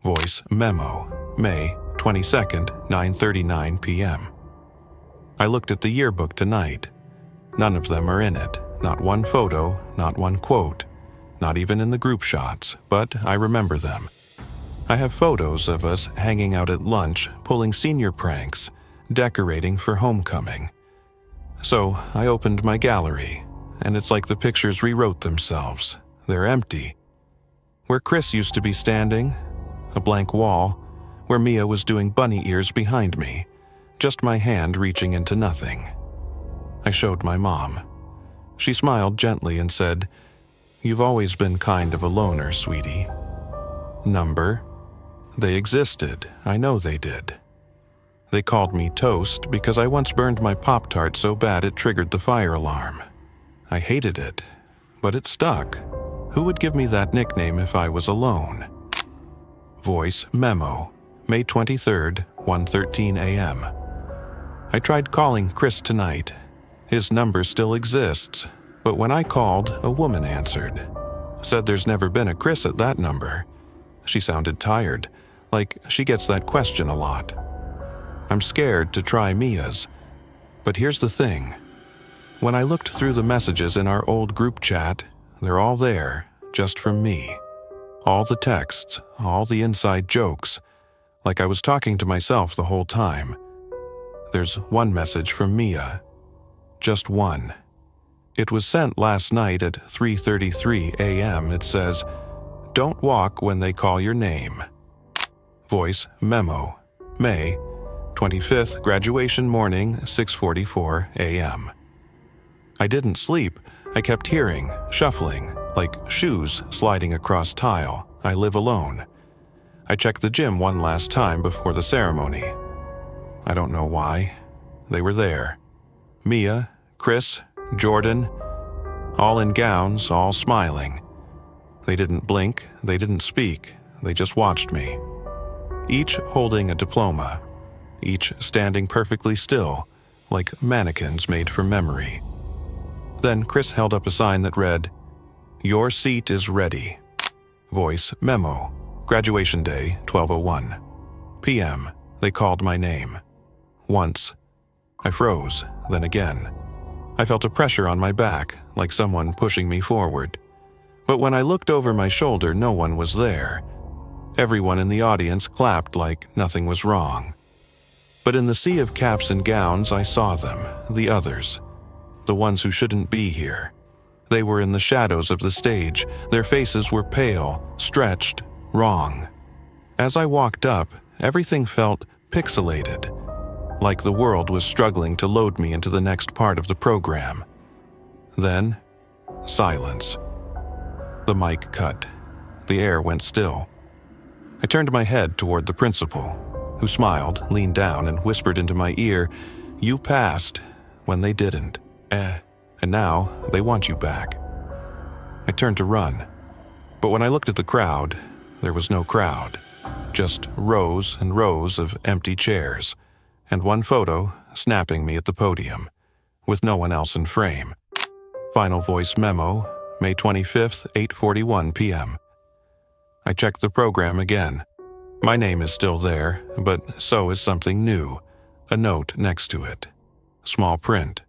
Voice memo, May 22nd, 9:39 p.m. I looked at the yearbook tonight. None of them are in it. Not one photo, not one quote, not even in the group shots, but I remember them. I have photos of us hanging out at lunch, pulling senior pranks, decorating for homecoming. So I opened my gallery, and it's like the pictures rewrote themselves. They're empty. Where Chris used to be standing, a blank wall, where Mia was doing bunny ears behind me, just my hand reaching into nothing. I showed my mom. She smiled gently and said, "You've always been kind of a loner, sweetie." Number? They existed. I know they did. They called me Toast because I once burned my Pop-Tart so bad it triggered the fire alarm. I hated it, but it stuck. Who would give me that nickname if I was alone? Voice memo, May 23rd, 1:13 a.m. I tried calling Chris tonight. His number still exists, but when I called, a woman answered. Said there's never been a Chris at that number. She sounded tired, like she gets that question a lot. I'm scared to try Mia's. But here's the thing. When I looked through the messages in our old group chat, they're all there, just from me. All the texts, all the inside jokes, like I was talking to myself the whole time. There's one message from Mia. Just one. It was sent last night at 3:33 a.m. It says, "Don't walk when they call your name." Voice memo, May 25th, graduation morning, 6:44 a.m. I didn't sleep. I kept hearing, shuffling, like shoes sliding across tile. I live alone. I checked the gym one last time before the ceremony. I don't know why. They were there. Mia, Chris, Jordan, all in gowns, all smiling. They didn't blink, they didn't speak, they just watched me. Each holding a diploma, each standing perfectly still, like mannequins made for memory. Then Chris held up a sign that read, "Your seat is ready." Voice memo, graduation day, 12:01 p.m. They called my name. Once. I froze, then again. I felt a pressure on my back, like someone pushing me forward. But when I looked over my shoulder, no one was there. Everyone in the audience clapped like nothing was wrong. But in the sea of caps and gowns, I saw them, the others, the ones who shouldn't be here. They were in the shadows of the stage. Their faces were pale, stretched, wrong. As I walked up, everything felt pixelated, like the world was struggling to load me into the next part of the program. Then, silence. The mic cut. The air went still. I turned my head toward the principal, who smiled, leaned down, and whispered into my ear, "You passed," when they didn't. And now they want you back. I turned to run, but when I looked at the crowd, there was no crowd, just rows and rows of empty chairs, and one photo snapping me at the podium, with no one else in frame. Final voice memo, May 25th, 8:41 p.m. I checked the program again. My name is still there, but so is something new, a note next to it. Small print.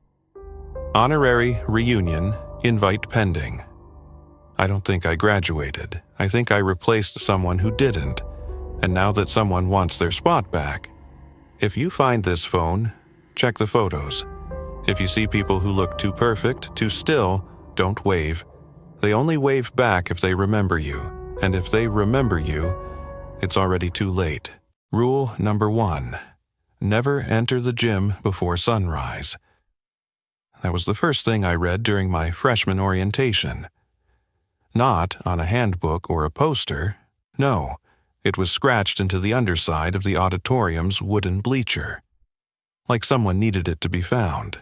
Honorary reunion, invite pending. I don't think I graduated. I think I replaced someone who didn't, and now that someone wants their spot back. If you find this phone, check the photos. If you see people who look too perfect, too still, don't wave. They only wave back if they remember you, and if they remember you, it's already too late. Rule number 1. Never enter the gym before sunrise. That was the first thing I read during my freshman orientation. Not on a handbook or a poster. No, it was scratched into the underside of the auditorium's wooden bleacher. Like someone needed it to be found.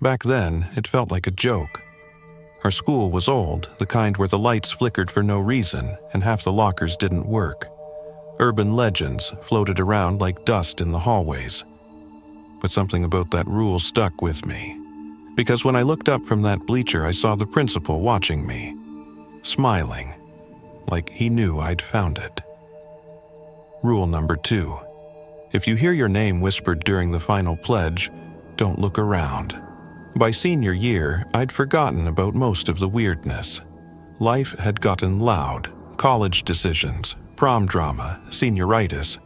Back then, it felt like a joke. Our school was old, the kind where the lights flickered for no reason and half the lockers didn't work. Urban legends floated around like dust in the hallways. But something about that rule stuck with me. Because when I looked up from that bleacher, I saw the principal watching me, smiling, like he knew I'd found it. Rule number 2. If you hear your name whispered during the final pledge, don't look around. By senior year, I'd forgotten about most of the weirdness. Life had gotten loud, college decisions, prom drama, senioritis.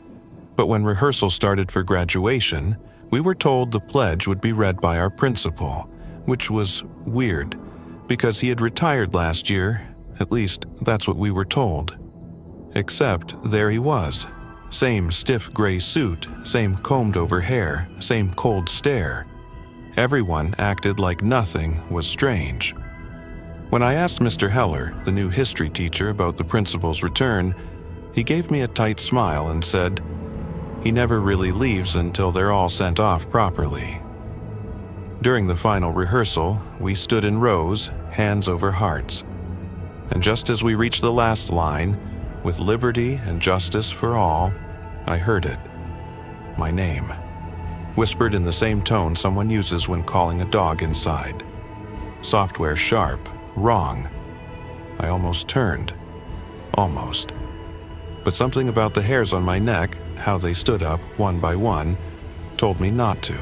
But when rehearsal started for graduation, we were told the pledge would be read by our principal, which was weird, because he had retired last year. At least, that's what we were told. Except there he was. Same stiff gray suit, same combed-over hair, same cold stare. Everyone acted like nothing was strange. When I asked Mr. Heller, the new history teacher, about the principal's return, he gave me a tight smile and said, "He never really leaves until they're all sent off properly." During the final rehearsal, we stood in rows, hands over hearts. And just as we reached the last line, "With liberty and justice for all," I heard it. My name. Whispered in the same tone someone uses when calling a dog inside. Software sharp, wrong. I almost turned. Almost. But something about the hairs on my neck, how they stood up one by one, told me not to.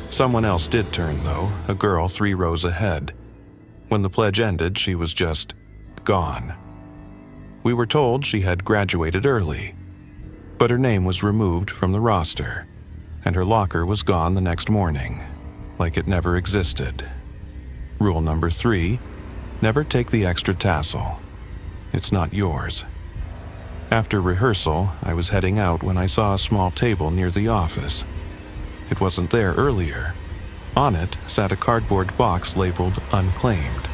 Someone else did turn, though, a girl 3 rows ahead. When the pledge ended, she was just gone. We were told she had graduated early, but her name was removed from the roster, and her locker was gone the next morning, like it never existed. Rule number 3, never take the extra tassel. It's not yours. After rehearsal, I was heading out when I saw a small table near the office. It wasn't there earlier. On it sat a cardboard box labeled unclaimed.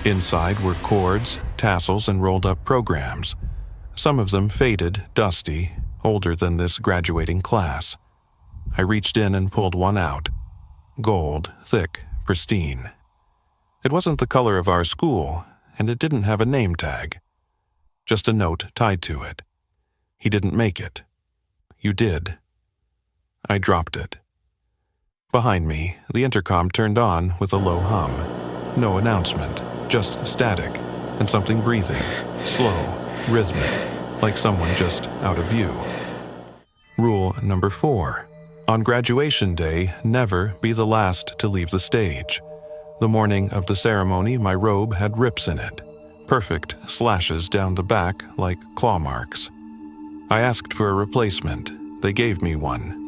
Inside were cords, tassels, and rolled-up programs. Some of them faded, dusty, older than this graduating class. I reached in and pulled one out. Gold, thick, pristine. It wasn't the color of our school, and it didn't have a name tag. Just a note tied to it. He didn't make it. You did. I dropped it. Behind me, the intercom turned on with a low hum. No announcement, just static, and something breathing, slow, rhythmic, like someone just out of view. Rule number 4. On graduation day, never be the last to leave the stage. The morning of the ceremony, my robe had rips in it. Perfect slashes down the back like claw marks. I asked for a replacement. They gave me one.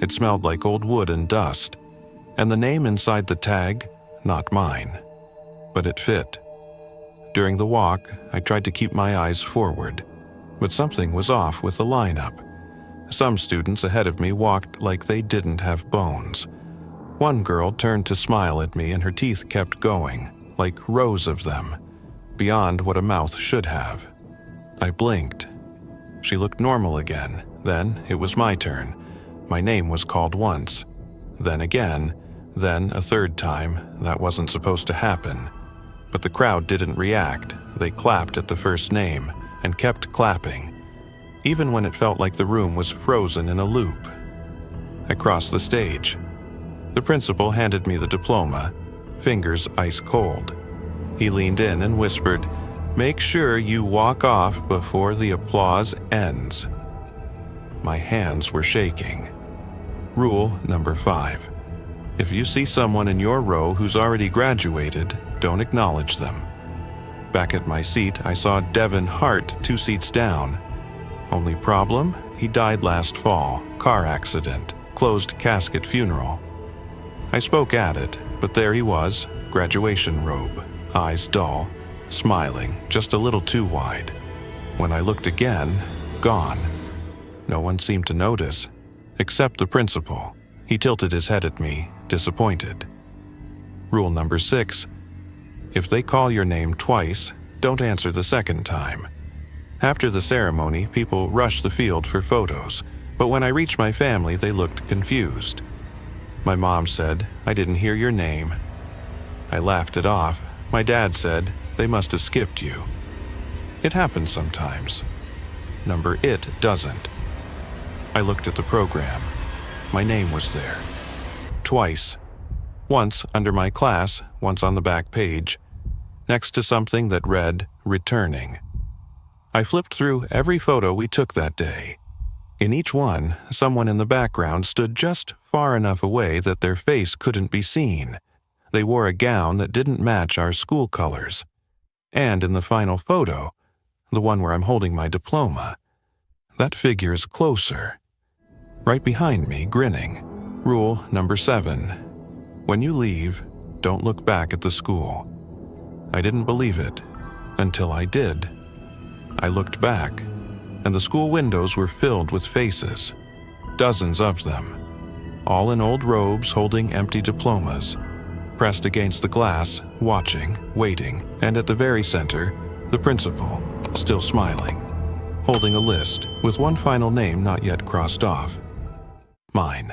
It smelled like old wood and dust, and the name inside the tag, not mine. But it fit. During the walk, I tried to keep my eyes forward. but something was off with the lineup. Some students ahead of me walked like they didn't have bones. One girl turned to smile at me and her teeth kept going, like rows of them, beyond what a mouth should have. I blinked. She looked normal again. Then it was my turn. My name was called once, then again, then a third time. That wasn't supposed to happen. But the crowd didn't react. They clapped at the first name and kept clapping, even when it felt like the room was frozen in a loop. I crossed the stage. The principal handed me the diploma, fingers ice cold. He leaned in and whispered, "Make sure you walk off before the applause ends." My hands were shaking. Rule number 5. If you see someone in your row who's already graduated, don't acknowledge them. Back at my seat, I saw Devin Hart 2 seats down. Only problem? He died last fall. Car accident. Closed casket funeral. I spoke at it, but there he was, graduation robe, eyes dull, smiling, just a little too wide. When I looked again, gone. No one seemed to notice, except the principal. He tilted his head at me, disappointed. Rule number 6. If they call your name twice, don't answer the second time. After the ceremony, people rushed the field for photos, but when I reached my family, they looked confused. My mom said, "I didn't hear your name." I laughed it off. My dad said, "They must have skipped you." It happens sometimes. Number it doesn't. I looked at the program. My name was there. Twice. Once under my class, once on the back page, next to something that read, "Returning." I flipped through every photo we took that day. In each one, someone in the background stood just far enough away that their face couldn't be seen. They wore a gown that didn't match our school colors. And in the final photo, the one where I'm holding my diploma, that figure is closer. Right behind me, grinning. Rule number 7. When you leave, don't look back at the school. I didn't believe it until I did. I looked back, and the school windows were filled with faces, dozens of them, all in old robes holding empty diplomas, pressed against the glass, watching, waiting, and at the very center, the principal, still smiling, holding a list with one final name not yet crossed off. Mine.